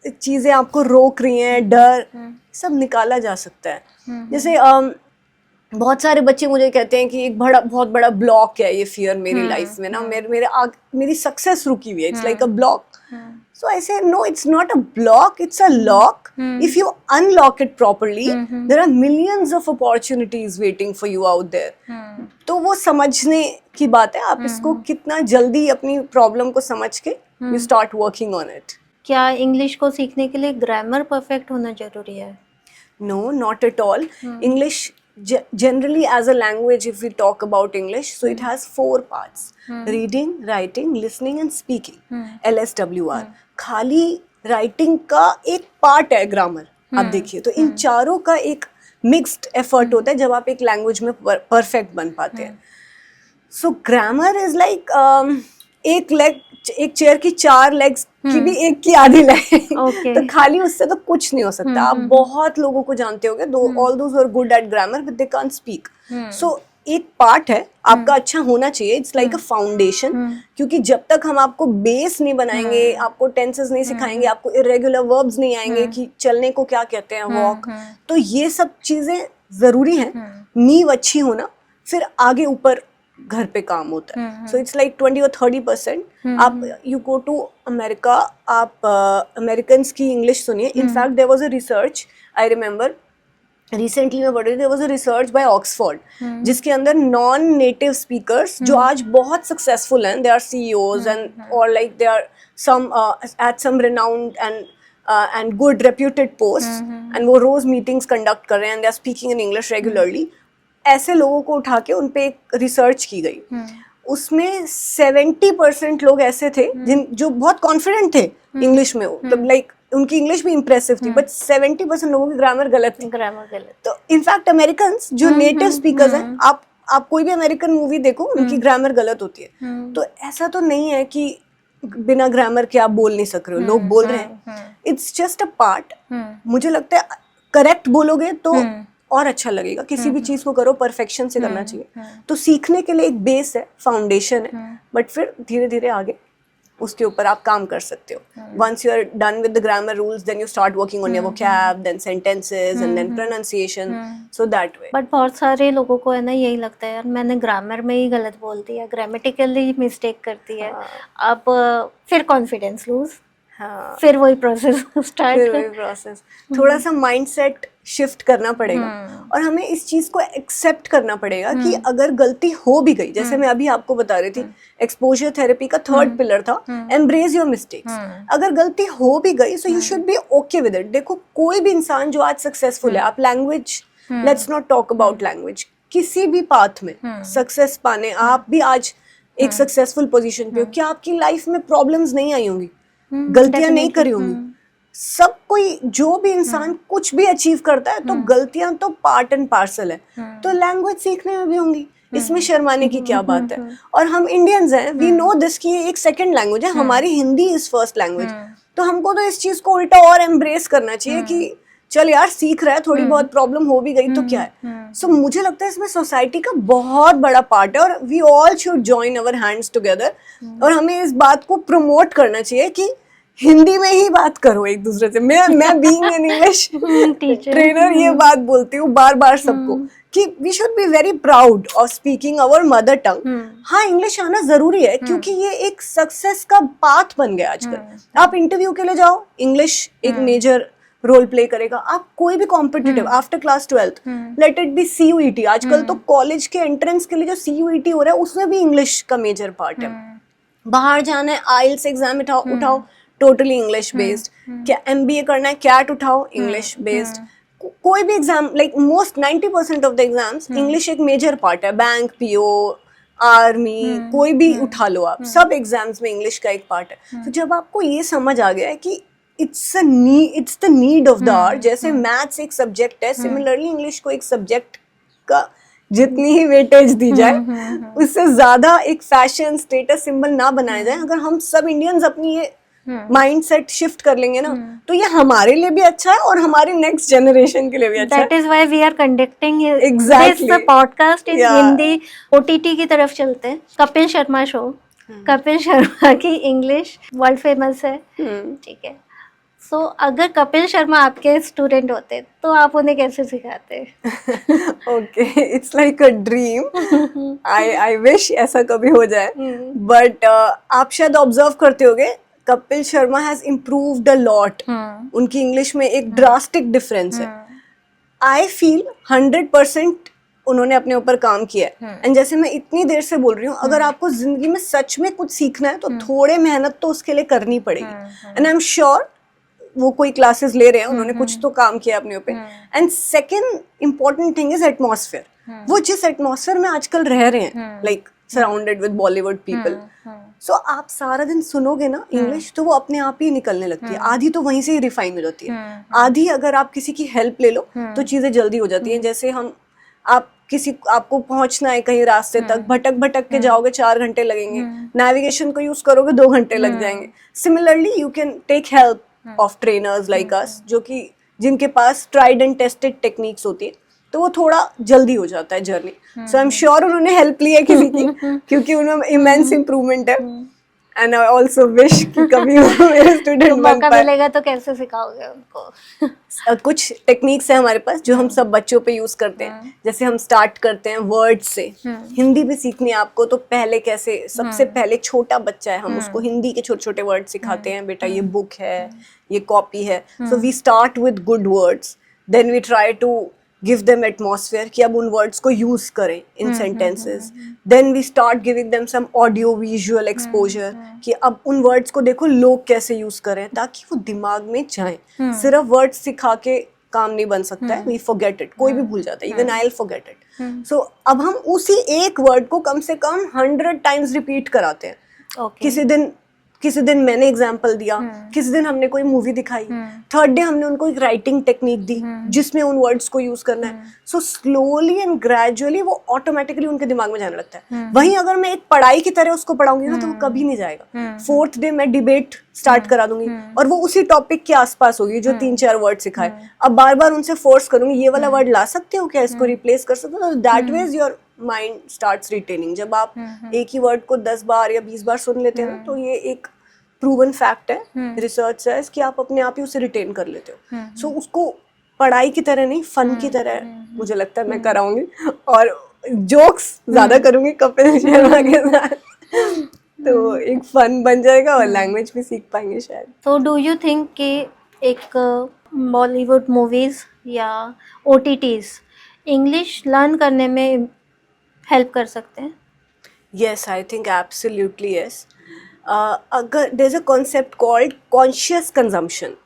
चीज़ें आपको रोक रही हैं, डर, सब निकाला जा सकता है। जैसे बहुत सारे बच्चे मुझे कहते हैं कि एक बहुत बड़ा ब्लॉक है ये फियर मेरी लाइफ में ना, मेरी सक्सेस रुकी हुई है, it's like a block. So I say, no, it's not a block, it's a lock. If you unlock it properly, there are millions of opportunities waiting for you out there. तो वो समझने की बात है, आप इसको कितना जल्दी अपनी प्रॉब्लम को समझ के you start working on it. क्या इंग्लिश को सीखने के लिए ग्रामर परफेक्ट होना जरूरी है? No, not at all. English generally as a language, if we talk about English, so it has 4 parts: reading, writing, listening and speaking. LSWR. खाली writing का एक पार्ट है ग्रामर। आप देखिए तो इन चारों का एक मिक्स्ड एफर्ट होता है जब आप एक लैंग्वेज में परफेक्ट बन पाते हैं। सो ग्रामर इज लाइक एक चेयर की 4 लेग्स की भी एक की आधी लेग। तो खाली उससे तो कुछ नहीं हो सकता। आप बहुत लोगों को जानते होंगे, all those who are good at grammar but they can't speak. So एक पार्ट है आपका अच्छा होना चाहिए, इट्स लाइक अ फाउंडेशन, क्योंकि जब तक हम आपको बेस नहीं बनाएंगे, आपको टेंसेस नहीं सिखाएंगे, आपको इरेगुलर वर्ब्स नहीं आएंगे कि चलने को क्या कहते हैं, वॉक, तो ये सब चीजें जरूरी हैं। नींव अच्छी होना, फिर आगे ऊपर घर पे काम होता है. So it's like 20 or 30%. आप you go to America, आप Americans की English सुनिए. In fact, there was a research, I remember, recently मैं पढ़ रही थी, there was a research by Oxford, जिसके अंदर नॉन नेटिव स्पीकर्स जो आज बहुत सक्सेसफुल हैं, they are CEOs and or like they are some at some renowned and good reputed posts, and वो रोज मीटिंग्स कंडक्ट कर रहे हैं and they are speaking in English regularly. ऐसे लोगों को उठा के उन पे एक रिसर्च की गई. उसमें 70% लोग ऐसे थे जो बहुत कॉन्फिडेंट थे इंग्लिश में, मतलब लाइक उनकी इंग्लिश भी इंप्रेसिव थी, बट 70% लोगों की ग्रामर गलत थी. तो इनफैक्ट अमेरिकन जो नेटिव स्पीकर्स हैं, आप कोई भी अमेरिकन मूवी देखो, उनकी ग्रामर गलत होती है. तो ऐसा तो नहीं है कि बिना ग्रामर के आप बोल नहीं सक रहे हो, लोग बोल रहे हैं. It's just a part. मुझे लगता है करेक्ट बोलोगे तो और अच्छा लगेगा. किसी भी चीज को करो परफेक्शन से करना चाहिए. तो सीखने के लिए एक बेस है, फाउंडेशन है, बट फिर धीरे धीरे आगे उसके ऊपर आप काम कर सकते हो. Once you are done with the grammar rules, then you start working on your vocab, then sentences and then pronunciation, so that way. But बहुत सारे लोगों को है ना यही लगता है, यार मैंने ग्रामर में ही गलत बोल दिया, ग्रामेटिकली मिस्टेक करती है. अब फिर कॉन्फिडेंस लूज, फिर वही प्रोसेस स्टार्ट. थोड़ा सा माइंडसेट शिफ्ट करना पड़ेगा और हमें इस चीज को एक्सेप्ट करना पड़ेगा कि अगर गलती हो भी गई, जैसे मैं अभी आपको बता रही थी, एक्सपोजर थेरेपी का थर्ड पिलर था एम्ब्रेस योर मिस्टेक्स. अगर गलती हो भी गई so you should be okay with it. देखो कोई भी इंसान जो आज सक्सेसफुल है, आप language, let's not talk about language, किसी भी पाथ में सक्सेस पाने, आप भी आज एक सक्सेसफुल पोजीशन पे हो, क्या आपकी लाइफ में प्रॉब्लम्स नहीं आई होंगी, गलतियां नहीं करी होंगी? सब कोई, जो भी इंसान कुछ भी अचीव करता है तो गलतियां तो पार्ट एंड पार्सल है. तो लैंग्वेज सीखने में भी होंगी, इसमें शर्माने की क्या बात है. और हम इंडियंस हैं, वी नो दिस की एक सेकंड लैंग्वेज है, हमारी हिंदी इज फर्स्ट लैंग्वेज. तो हमको तो इस चीज को उल्टा और एम्ब्रेस करना चाहिए कि चल यार सीख रहा है, थोड़ी बहुत प्रॉब्लम हो भी गई तो क्या है. सो मुझे लगता है इसमें सोसाइटी का बहुत बड़ा पार्ट है और we all should join our hands together. और हमें इस बात को प्रमोट करना चाहिए कि हिंदी में ही बात करो एक दूसरे से. मैं बीइंग एन इंग्लिश ट्रेनर ये बात बोलती हूँ बार बार सबको कि we should be very proud of speaking our mother tongue. हाँ, इंग्लिश आना जरूरी है क्योंकि ये एक सक्सेस का पाथ बन गया आजकल. आप इंटरव्यू के लिए जाओ, इंग्लिश एक मेजर रोल प्ले करेगा. आप कोई भी competitive after class 12th, late it B CUET, आजकल तो कॉलेज के एंट्रेंस के लिए जो CUET हो रहा है उसमें भी इंग्लिश का मेजर पार्ट है. बाहर जाना है, IELTS एग्जाम उठाओ, टोटली इंग्लिश बेस्ड. क्या MBA करना है, कैट उठाओ, इंग्लिश बेस्ड. कोई भी exam, like most 90% of the exams English एक मेजर पार्ट है. बैंक, PO, आर्मी, कोई भी उठा लो आप, सब एग्जाम्स में इंग्लिश का एक पार्ट है. तो जब आपको ये समझ आ गया है कि it's the need of the hour, जैसे मैथ्स एक सब्जेक्ट है, सिमिलरली इंग्लिश को एक सब्जेक्ट का जितनी ही वेटेज दी जाए उससे ज्यादा एक फैशन स्टेटस सिंबल ना बनाया जाए. अगर हम सब इंडियंस अपनी ये माइंडसेट शिफ्ट कर लेंगे ना, तो ये हमारे लिए भी अच्छा है और हमारी नेक्स्ट जनरेशन के लिए भी अच्छा है. That is why we are conducting exactly. this podcast in Hindi. OTT की तरफ चलते हैं. कपिल शर्मा शो, कपिल शर्मा की इंग्लिश वर्ल्ड फेमस है, ठीक है. सो अगर कपिल शर्मा आपके स्टूडेंट होते तो आप उन्हें कैसे सिखाते? Okay, it's like a dream. I wish ऐसा कभी हो जाए. बट आप शायद ऑब्जर्व करते होगे, Kapil Sharma has improved a lot. उनकी इंग्लिश में एक ड्रास्टिक डिफरेंस है. आई फील 100% उन्होंने अपने ऊपर काम किया है. एंड जैसे मैं इतनी देर से बोल रही हूँ, अगर आपको जिंदगी में सच में कुछ सीखना है तो थोड़े मेहनत तो उसके लिए करनी पड़ेगी. एंड आई एम श्योर वो कोई क्लासेस ले रहे हैं, उन्होंने कुछ तो काम किया अपने ऊपर. And second important thing is atmosphere. वो जिस एटमॉस्फेयर में आजकल रह रहे हैं, like surrounded with Bollywood people, so आप सारा दिन सुनोगे ना इंग्लिश, तो वो अपने आप ही निकलने लगती है. आधी तो वहीं से ही रिफाइन हो जाती है, आधी अगर आप किसी की हेल्प ले लो तो चीजें जल्दी हो जाती हैं. जैसे आपको पहुंचना है कहीं रास्ते तक, भटक के जाओगे 4 घंटे लगेंगे, नेविगेशन को यूज करोगे 2 घंटे लग जाएंगे. Similarly you can take help of trainers like us, जो कि जिनके पास ट्राइड एंड टेस्टेड टेक्निक्स होती है, तो वो थोड़ा जल्दी हो जाता है journey. So I am sure उन्होंने हेल्प ली है किसी की क्योंकि उन्होंने इमेंस इम्प्रूवमेंट है. एंड आई ऑल्सो विश कि कभी वो मेरे स्टूडेंट बन मौका पाए। मिलेगा तो कैसे सिखाओगे उनको? कुछ टेक्निक्स है हमारे पास जो हम सब बच्चों पे यूज करते हैं। जैसे हम स्टार्ट करते हैं वर्ड से, हिंदी भी सीखनी है आपको तो पहले कैसे, सबसे पहले छोटा बच्चा है हम उसको हिंदी के छोटे छोटे वर्ड सिखाते हैं, बेटा ये बुक है, ये कॉपी है। So we start with good words, then we try to give them atmosphere कि अब उन वर्ड्स को यूज करें in sentences. Then we start giving them some audio visual exposure कि अब उन वर्ड्स को देखो लोग कैसे यूज करें ताकि वो दिमाग में जाए। सिर्फ वर्ड्स सिखा के काम नहीं बन सकता है, वी फॉरगेट इट, कोई भी भूल जाता है, even I will forget it. So अब हम उसी एक वर्ड को कम से कम 100 टाइम्स रिपीट कराते हैं। किसी दिन मैंने एग्जाम्पल दिया, किसी दिन हमने कोई मूवी दिखाई, थर्ड डे हमने उनको एक राइटिंग टेक्निक दी जिसमें उन वर्ड्स को यूज करना है। सो स्लोली एंड ग्रेजुअली वो ऑटोमेटिकली उनके दिमाग में जाने लगता है। वहीं अगर मैं एक पढ़ाई की तरह उसको पढ़ाऊंगी ना तो वो कभी नहीं जाएगा। फोर्थ डे मैं डिबेट स्टार्ट करा दूंगी और वो उसी टॉपिक के आसपास होगी जो 3-4 वर्ड सिखाए। अब बार बार उनसे फोर्स करूंगी, ये वाला वर्ड ला सकते हो क्या, इसको रिप्लेस कर सकते हो, that ways your mind starts retaining. जब आप एक ही वर्ड को 10 बार या 20 बार सुन लेते हैं तो ये एक प्रूवन फैक्ट है, रिसर्च है कि आप अपने आप ही उसे रिटेन कर लेते हो। सो उसको पढ़ाई की तरह नहीं, फन की तरह मुझे लगता है मैं कराऊंगी और जोक्स ज्यादा करूंगी कपिल शर्मा के साथ तो एक फन बन जाएगा और लैंग्वेज भी सीख पाएंगे शायद। तो डू यू थिंक कि एक बॉलीवुड मूवीज या OTTs इंग्लिश लर्न करने में हेल्प कर सकते हैं? Yes, I think absolutely yes. There's a concept called conscious consumption.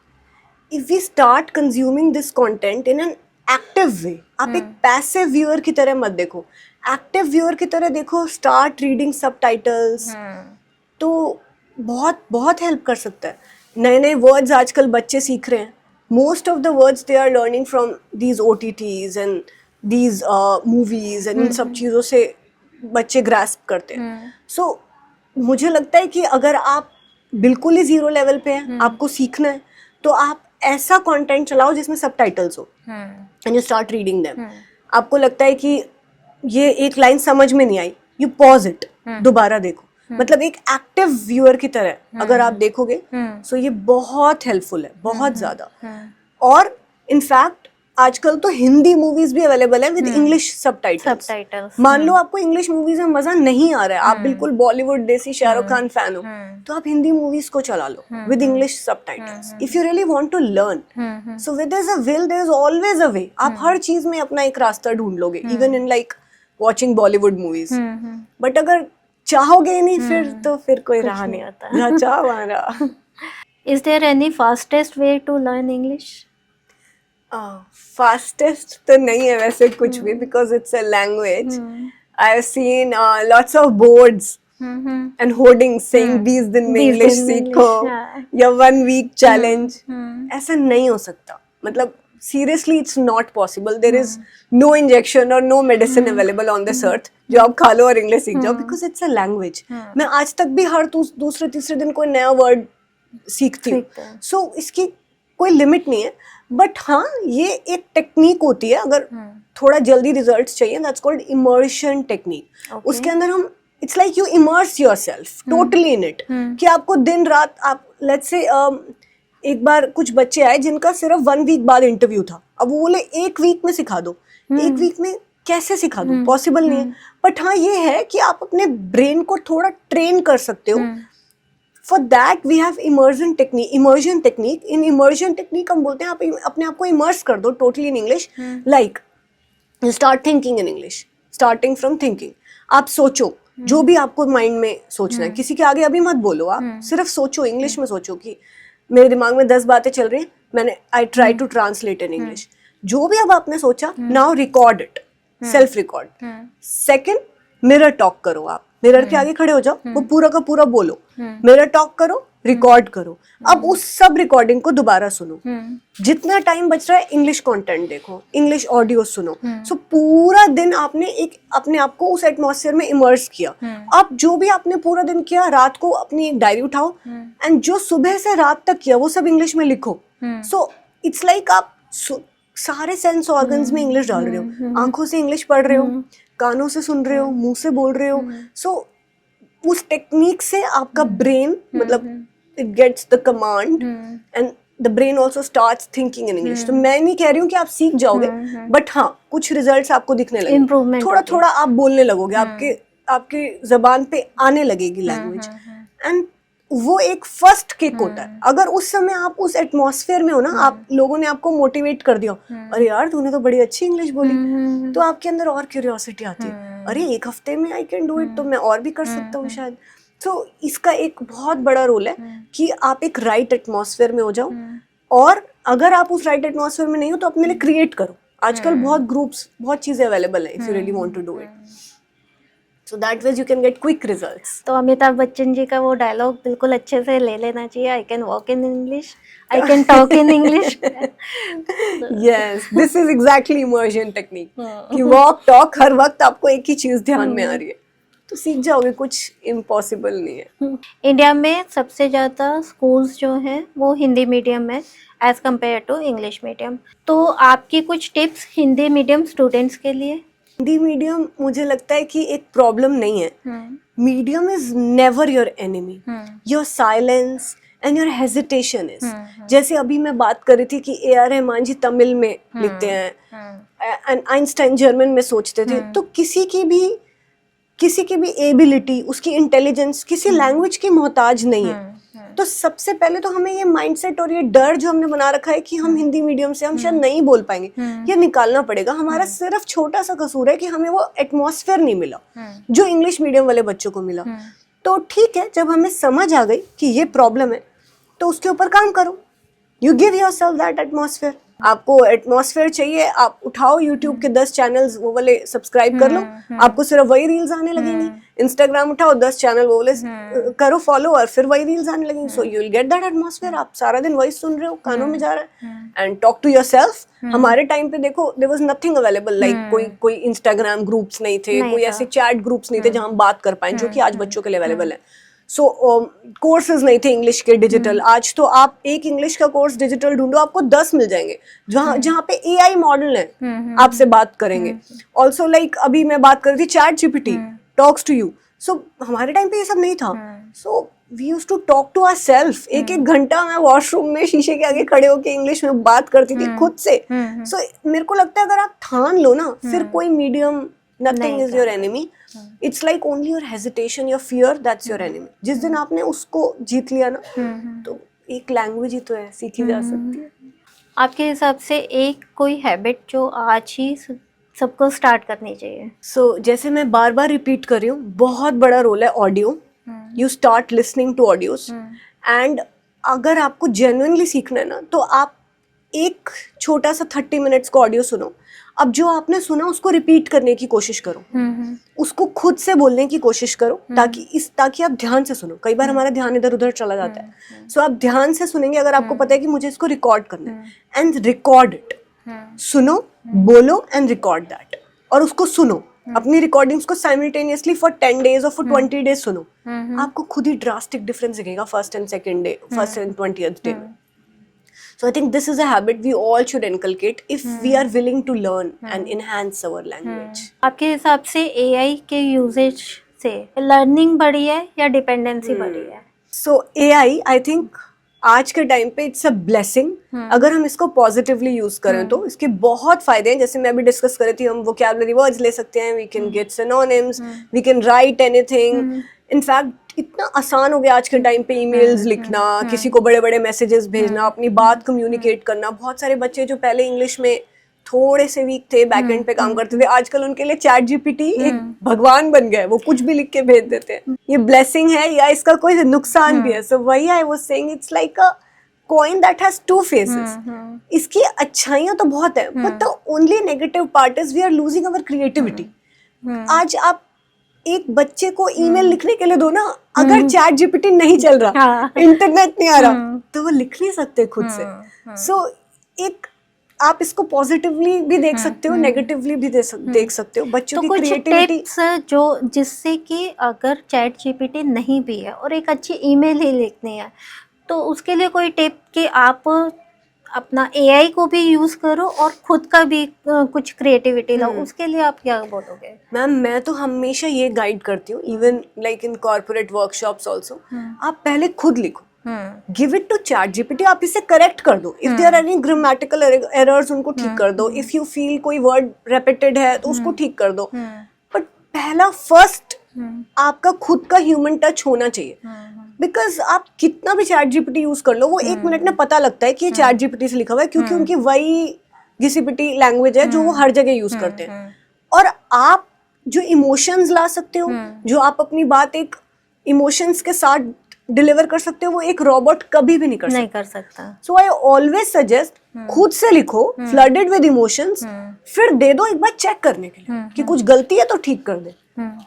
If we start consuming this content in an active way, आप एक passive viewer की तरह मत देखो, active viewer की तरह देखो, start reading subtitles, तो बहुत बहुत हेल्प कर सकता है। नए नए वर्ड्स आजकल बच्चे सीख रहे हैं। Most of the words they are learning from these OTTs and these movies and इन सब चीज़ों से बच्चे ग्रास्प करते हैं। सो मुझे लगता है कि अगर आप बिल्कुल ही जीरो लेवल पे हैं, आपको सीखना है, तो आप ऐसा कंटेंट चलाओ जिसमें सबटाइटल्स हो and you start reading them. आपको लगता है कि ये एक लाइन समझ में नहीं आई, यू पॉज इट, दोबारा देखो। मतलब एक एक्टिव व्यूअर की तरह अगर आप देखोगे सो ये बहुत हेल्पफुल है, बहुत ज्यादा। और इनफैक्ट आजकल तो हिंदी मूवीज भी अवेलेबल है विद इंग्लिश सबटाइटल्स। मान लो आपको इंग्लिश मूवीज में मजा नहीं आ रहा है, आप बिल्कुल बॉलीवुड देसी शाहरुख खान फैन हो, तो आप हिंदी मूवीज को चला लो with English subtitles if you really want to learn. So with there is a will there is always a way. आप हर चीज में अपना एक रास्ता ढूंढ लोगे, even in like watching Bollywood movies. But अगर चाहोगे नहीं फिर कोई राह नहीं आता, जहाँ चाह वहाँ राह। Is there any fastest way to learn English? Fastest तो नहीं है वैसे कुछ भी, because it's a language. I have seen lots of boards and hoardings saying 20 दिन में इंग्लिश सीखो या 1 वीक चैलेंज। ऐसा नहीं हो सकता, मतलब seriously it's not possible. There is no injection और no medicine available on this earth जो आप खा लो और इंग्लिश सीख जाओ, बिकॉज इट्स अ लैंग्वेज। मैं आज तक भी हर दूसरे तीसरे दिन कोई नया वर्ड सीखती हूँ। सो इसकी कोई लिमिट नहीं है। बट हाँ, ये एक टेक्निक होती है, अगर थोड़ा जल्दी रिजल्ट्स चाहिए, दैट्स कॉल्ड इमर्शन टेक्निक। उसके अंदर हम, it's like you immerse yourself totally in it, कि आपको दिन रात, आप लेट्स से एक बार कुछ बच्चे आए जिनका सिर्फ 1 वीक बाद इंटरव्यू था। अब वो बोले 1 वीक में सिखा दो। 1 वीक में कैसे सिखा दूं, पॉसिबल नहीं है। बट हाँ ये है कि आप अपने ब्रेन को थोड़ा ट्रेन कर सकते हो। For that we have immersion technique. In immersion technique हम बोलते हैं आप अपने आप को immerse कर दो totally in English. Like you start thinking in English, starting from thinking. आप सोचो जो भी आपको माइंड में सोचना है, किसी के आगे अभी मत बोलो, आप सिर्फ सोचो, इंग्लिश में सोचो कि मेरे दिमाग में 10 बातें चल रही हैं, मैंने I try to translate in English. जो भी अब आपने सोचा, now record it, self record. Second, mirror talk करो। आप मिरर के आगे खड़े हो जाओ, वो पूरा का पूरा बोलो, मिरर टॉक करो, रिकॉर्ड करो। अब उस सब रिकॉर्डिंग को दोबारा सुनो। जितना टाइम बच रहा है इंग्लिश कंटेंट देखो, इंग्लिश ऑडियो सुनो। सो पूरा दिन आपने एक अपने आप को उस एटमॉस्फेयर में इमर्स किया। अब जो भी आपने पूरा दिन किया, रात को अपनी एक डायरी उठाओ एंड जो सुबह से रात तक किया वो सब इंग्लिश में लिखो। सो इट्स लाइक आप सारे सेंस ऑर्गन्स में इंग्लिश डाल रहे हो। आंखों से इंग्लिश पढ़ रहे हो, कानों से सुन रहे हो, मुंह से बोल रहे हो। सो उस टेक्निक से आपका ब्रेन मतलब it gets the command and the brain also starts thinking in English. तो मैं नहीं कह रही हूँ कि आप सीख जाओगे, बट हाँ कुछ रिजल्ट्स आपको दिखने लगेंगे, Improvement थोड़ा होगी. थोड़ा आप बोलने लगोगे, आपके जबान पे आने लगेगी लैंग्वेज. एंड वो एक फर्स्ट किक होता है. अगर उस समय आप उस एटमॉस्फेयर में हो ना, आप लोगों ने आपको मोटिवेट कर दिया, अरे यार तूने तो बड़ी अच्छी इंग्लिश बोली, तो आपके अंदर और क्यूरियोसिटी आती है, अरे एक हफ्ते में आई कैन डू इट, तो मैं और भी कर सकता हूँ शायद. तो इसका एक बहुत बड़ा रोल है कि आप एक राइट एटमॉस्फेयर में हो जाओ. और अगर आप उस राइट एटमॉस्फेयर में नहीं हो तो अपने लिए क्रिएट करो. आजकल बहुत ग्रुप्स, बहुत चीजें अवेलेबल है if you really want to do it. So that way you can get quick results. तो अमिताभ बच्चन जी का वो डायलॉग बिल्कुल अच्छे से ले लेना चाहिए, I can walk in English, I can talk in English. Yes, this is exactly immersion technique. कि walk talk हर वक्त आपको एक ही चीज ध्यान में आ रही है, तो सीख जाओगे, कुछ इम्पॉसिबल नहीं है. इंडिया में सबसे ज़्यादा स्कूल्स जो हैं वो हिंदी मीडियम है as compare to English medium. तो आपकी कुछ टिप्स हिंदी मीडियम स्टूडेंट्स के लिए? हिंदी मीडियम मुझे लगता है कि एक प्रॉब्लम नहीं है. Medium is never your enemy. Your silence and your hesitation is. जैसे अभी मैं बात कर रही थी कि ए आर रहमान जी तमिल में लिखते हैं, एंड आइंस्टाइन जर्मन में सोचते थे. तो किसी की भी एबिलिटी, उसकी इंटेलिजेंस किसी लैंग्वेज की मोहताज नहीं है. तो सबसे पहले तो हमें ये माइंडसेट और ये डर जो हमने बना रखा है कि हम हिंदी मीडियम से हम शायद नहीं बोल पाएंगे, ये निकालना पड़ेगा. हमारा सिर्फ छोटा सा कसूर है कि हमें वो एटमॉस्फेयर नहीं मिला जो इंग्लिश मीडियम वाले बच्चों को मिला. तो ठीक है, जब हमें समझ आ गई कि ये प्रॉब्लम है तो उसके ऊपर काम करो. You give yourself that atmosphere. आपको एटमॉस्फेयर चाहिए, आप उठाओ यूट्यूब के 10 चैनल्स वो वाले सब्सक्राइब कर लो, आपको सिर्फ वही रील्स आने लगेंगी. इंस्टाग्राम उठाओ, 10 चैनल वो वाले करो फॉलो, और फिर वही रील्स आने लगेंगी. So you will get that atmosphere. आप सारा दिन वही सुन रहे हो, कानों में जा रहा है. And talk to yourself. हमारे टाइम पे देखो, there was nothing available, like कोई इंस्टाग्राम ग्रुप्स नहीं थे, कोई ऐसे चैट ग्रुप्स नहीं थे जहां हम बात कर पाए, जो कि आज बच्चों के लिए अवेलेबल है. सो कोर्सेज नहीं थे इंग्लिश के डिजिटल. आज तो आप एक इंग्लिश का कोर्स डिजिटल ढूंढो, आपको 10 मिल जाएंगे, जहाँ पे AI मॉडल है आपसे बात करेंगे. ऑल्सो लाइक अभी मैं बात कर रही थी, chat GPT talks to you. So हमारे टाइम पे ये सब नहीं था. So we used to talk to ourselves. एक घंटा मैं वॉशरूम में शीशे के आगे खड़े होकर इंग्लिश में बात करती थी खुद से. सो मेरे को लगता है अगर आप ठान लो ना, फिर कोई medium, nothing is your enemy. It's like only your hesitation, your fear, that's your enemy. जिस दिन आपने उसको जीत लिया ना, तो एक लैंग्वेज ही तो है, सीखी जा सकती है. आपके हिसाब से एक कोई हैबिट जो आज ही सबको स्टार्ट करनी चाहिए? जैसे मैं बार बार रिपीट कर रही हूँ, बहुत बड़ा रोल है audio. You start listening to audios. And अगर आपको जेन्युइनली सीखना है ना, तो आप एक छोटा सा 30 मिनट्स का ऑडियो सुनो. अब जो आपने सुना उसको रिपीट करने की कोशिश करो, उसको खुद से बोलने की कोशिश करो, ताकि आप ध्यान से सुनो. कई बार हमारा ध्यान इधर उधर चला जाता है. सो आप ध्यान से सुनेंगे. अगर आपको पता है कि मुझे इसको रिकॉर्ड करना है, एंड रिकॉर्ड इट. सुनो, बोलो एंड रिकॉर्ड दैट, और उसको सुनो. अपनी रिकॉर्डिंग्स को साइमल्टेनियसली फॉर 10 days और फॉर 20 days सुनो. आपको खुद ही ड्रास्टिक डिफरेंस दिखेगा first and 20th day. So I think this is a habit we all should inculcate if we are willing to learn and enhance our language. आपके हिसाब से AI के usage से learning बढ़ी है या डिपेंडेंसी बढ़ी है? So AI, I think आज के टाइम पे इट्स अ ब्लेसिंग. अगर हम इसको पॉजिटिवली यूज करें तो इसके बहुत फायदे हैं. जैसे मैं अभी डिस्कस कर रही थी, हम वोकैबुलरी वर्ड्स ले सकते हैं, we can get synonyms, we can write anything. In fact इतना आसान हो गया आज के टाइम पे ईमेल्स लिखना, किसी को बड़े बड़े मैसेजेस भेजना, अपनी बात कम्युनिकेट करना. बहुत सारे बच्चे जो पहले इंग्लिश में थोड़े से वीक थे, बैक एंड पे काम करते थे, आजकल उनके लिए चैट जीपीटी एक भगवान बन गया है. वो कुछ भी लिख के भेज देते हैं. ये ब्लेसिंग है या इसका कोई नुकसान भी है. सो वही I was saying, it's like a coin that has two faces. इसकी अच्छाइयां तो बहुत है, but the only negative part is we are losing our creativity. आज आप एक बच्चे को ईमेल लिखने के लिए दो ना, अगर चैट जीपीटी नहीं चल रहा, इंटरनेट नहीं आ रहा, तो वो लिख नहीं सकते खुद से. सो एक आप इसको पॉजिटिवली भी देख सकते हो, नेगेटिवली भी देख सकते हो. बच्चों की क्रिएटिविटी जो जिससे कि अगर चैट जीपीटी नहीं भी है और एक अच्छी ईमेल ही लिखनी है, तो उसके लिए कोई टिप कि अपना एआई को भी यूज करो और खुद का भी कुछ क्रिएटिविटी लाओ, उसके लिए आप क्या बोलोगे? मैम मैं तो हमेशा ये गाइड करती हूँ, even like in corporate workshops also, आप पहले खुद लिखो, give it to ChatGPT, आप इसे करेक्ट कर दो, if there are any grammatical errors उनको ठीक कर दो, इफ यू फील कोई वर्ड रेपिटेड है तो उसको ठीक कर दो, बट पहला फर्स्ट आपका खुद का ह्यूमन टच होना चाहिए, बिकॉज आप कितना भी चैट जीपीटी यूज कर लो, वो 1 मिनट में पता लगता है कि ये चैट जीपीटी से लिखा हुआ है, क्योंकि उनकी वही घिसीपिटी लैंग्वेज है जो वो हर जगह यूज करते हैं। और आप जो इमोशंस ला सकते हो, जो आप अपनी बात एक इमोशंस के साथ डिलीवर कर सकते हो, वो एक रोबोट कभी भी नहीं कर सकता। सो आई ऑलवेज सजेस्ट खुद से लिखो, फ्लडेड विद इमोशंस, फिर दे दो एक बार चेक करने के लिए कि कुछ गलती है तो ठीक कर दे,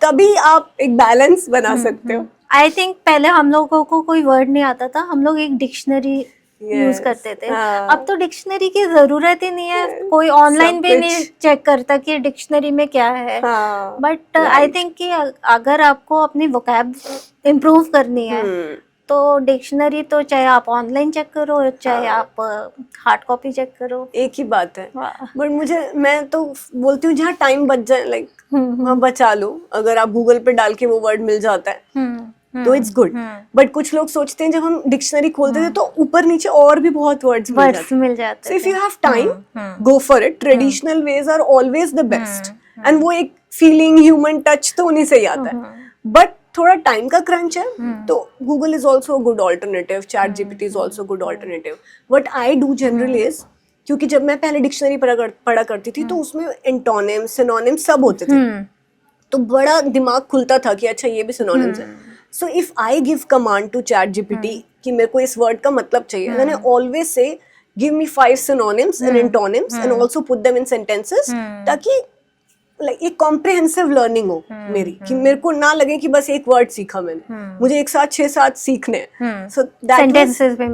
तभी आप एक बैलेंस बना सकते हो। आई थिंक पहले हम लोगों को कोई वर्ड नहीं आता था, हम लोग एक डिक्शनरी यूज करते थे। अब तो डिक्शनरी की जरूरत ही नहीं है, कोई ऑनलाइन भी नहीं चेक करता कि डिक्शनरी में क्या है। बट आई थिंक कि अगर आपको अपनी वोकैब इम्प्रूव करनी है तो डिक्शनरी तो चाहे आप ऑनलाइन चेक करो, चाहे आप हार्ड कॉपी चेक करो, एक ही बात है। बट मैं तो बोलती हूँ जहाँ टाइम बच जाए, लाइक वहाँ बचा लो, अगर आप गूगल पे डाल के वो वर्ड मिल जाता है तो इट्स गुड। बट कुछ लोग सोचते हैं जब हम डिक्शनरी खोलते थे तो ऊपर नीचे और भी बहुत वर्ड्स मिल जाते हैं। So if you have time, go for it. Traditional ways are always the best, and वो एक फीलिंग, ह्यूमन टच तो उन्हीं से ही आता है। बट थोड़ा टाइम का क्रंच है तो Google is also good alternative, chat GPT is also good alternative. What I do generally is, क्योंकि जब मैं पहले डिक्शनरी पढ़ा करती थी तो उसमें एंटोनिम्स, सिनोनिम्स सब होते थे, तो बड़ा दिमाग खुलता था कि अच्छा ये भी सिनोनिम्स है। So if I give command to ChatGPT कि मेरे को इस word का मतलब चाहिए, then I always say give me 5 synonyms and antonyms and also put them in sentences, ताकि like एक comprehensive learning हो मेरी, कि मेरे को ना लगे कि बस एक word सीखा मैंने, मुझे एक साथ 6-7 सीखने हैं। So that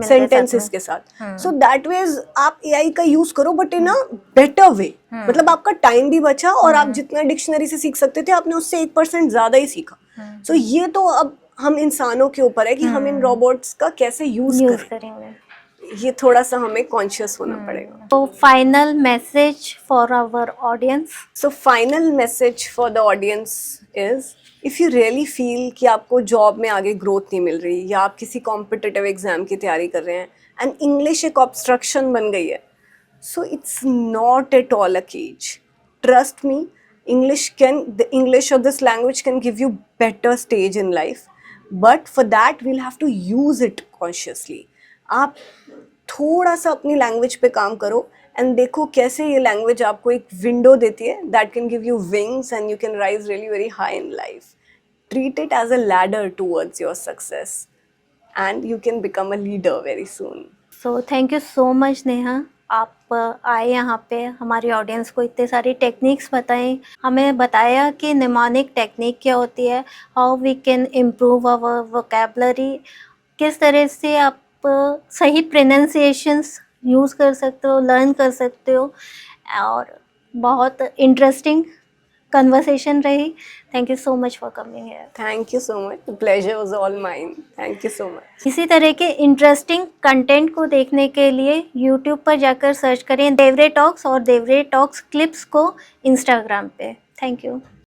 sentences के साथ। So that ways आप AI का use करो, but in a better way। मतलब आपका टाइम भी बचा और आप जितना डिक्शनरी से सीख सकते थे आपने उससे 1% ज्यादा ही सीखा। So ये तो अब हम इंसानों के ऊपर है कि हम इन रोबोट्स का कैसे यूज करेंगे, ये थोड़ा सा हमें कॉन्शियस होना पड़ेगा। तो final message for our audience. So final message for the audience is, if you really feel कि आपको जॉब में आगे ग्रोथ नहीं मिल रही, या आप किसी कॉम्पिटिटिव एग्जाम की तैयारी कर रहे हैं एंड इंग्लिश एक ऑब्स्ट्रक्शन बन गई है, so it's not at all a cage. Trust me, the English or this language can give you better stage in life, but for that we'll have to use it consciously। आप थोड़ा सा अपनी language पे काम करो and देखो कैसे ये लैंग्वेज आपको एक विंडो देती है that can give you wings and you can rise really very high in life. Treat it as a ladder towards your success and you can become a leader very soon. So thank you so much Neha, आप आए यहाँ पे, हमारी audience को इतने सारी techniques बताएं, हमें बताया कि निमोनिक टेक्निक क्या होती है, how we can improve our vocabulary, किस तरह से आप सही प्रोनाउंसिएशंस यूज़ कर सकते हो, लर्न कर सकते हो, और बहुत इंटरेस्टिंग कन्वर्सेशन रही। Thank you so much for coming here. Thank you so much, the pleasure was all mine. Thank you so much. इसी तरह के इंटरेस्टिंग कंटेंट को देखने के लिए यूट्यूब पर जाकर सर्च करें देवरे टॉक्स, और देवरे टॉक्स क्लिप्स को इंस्टाग्राम पे। Thank you.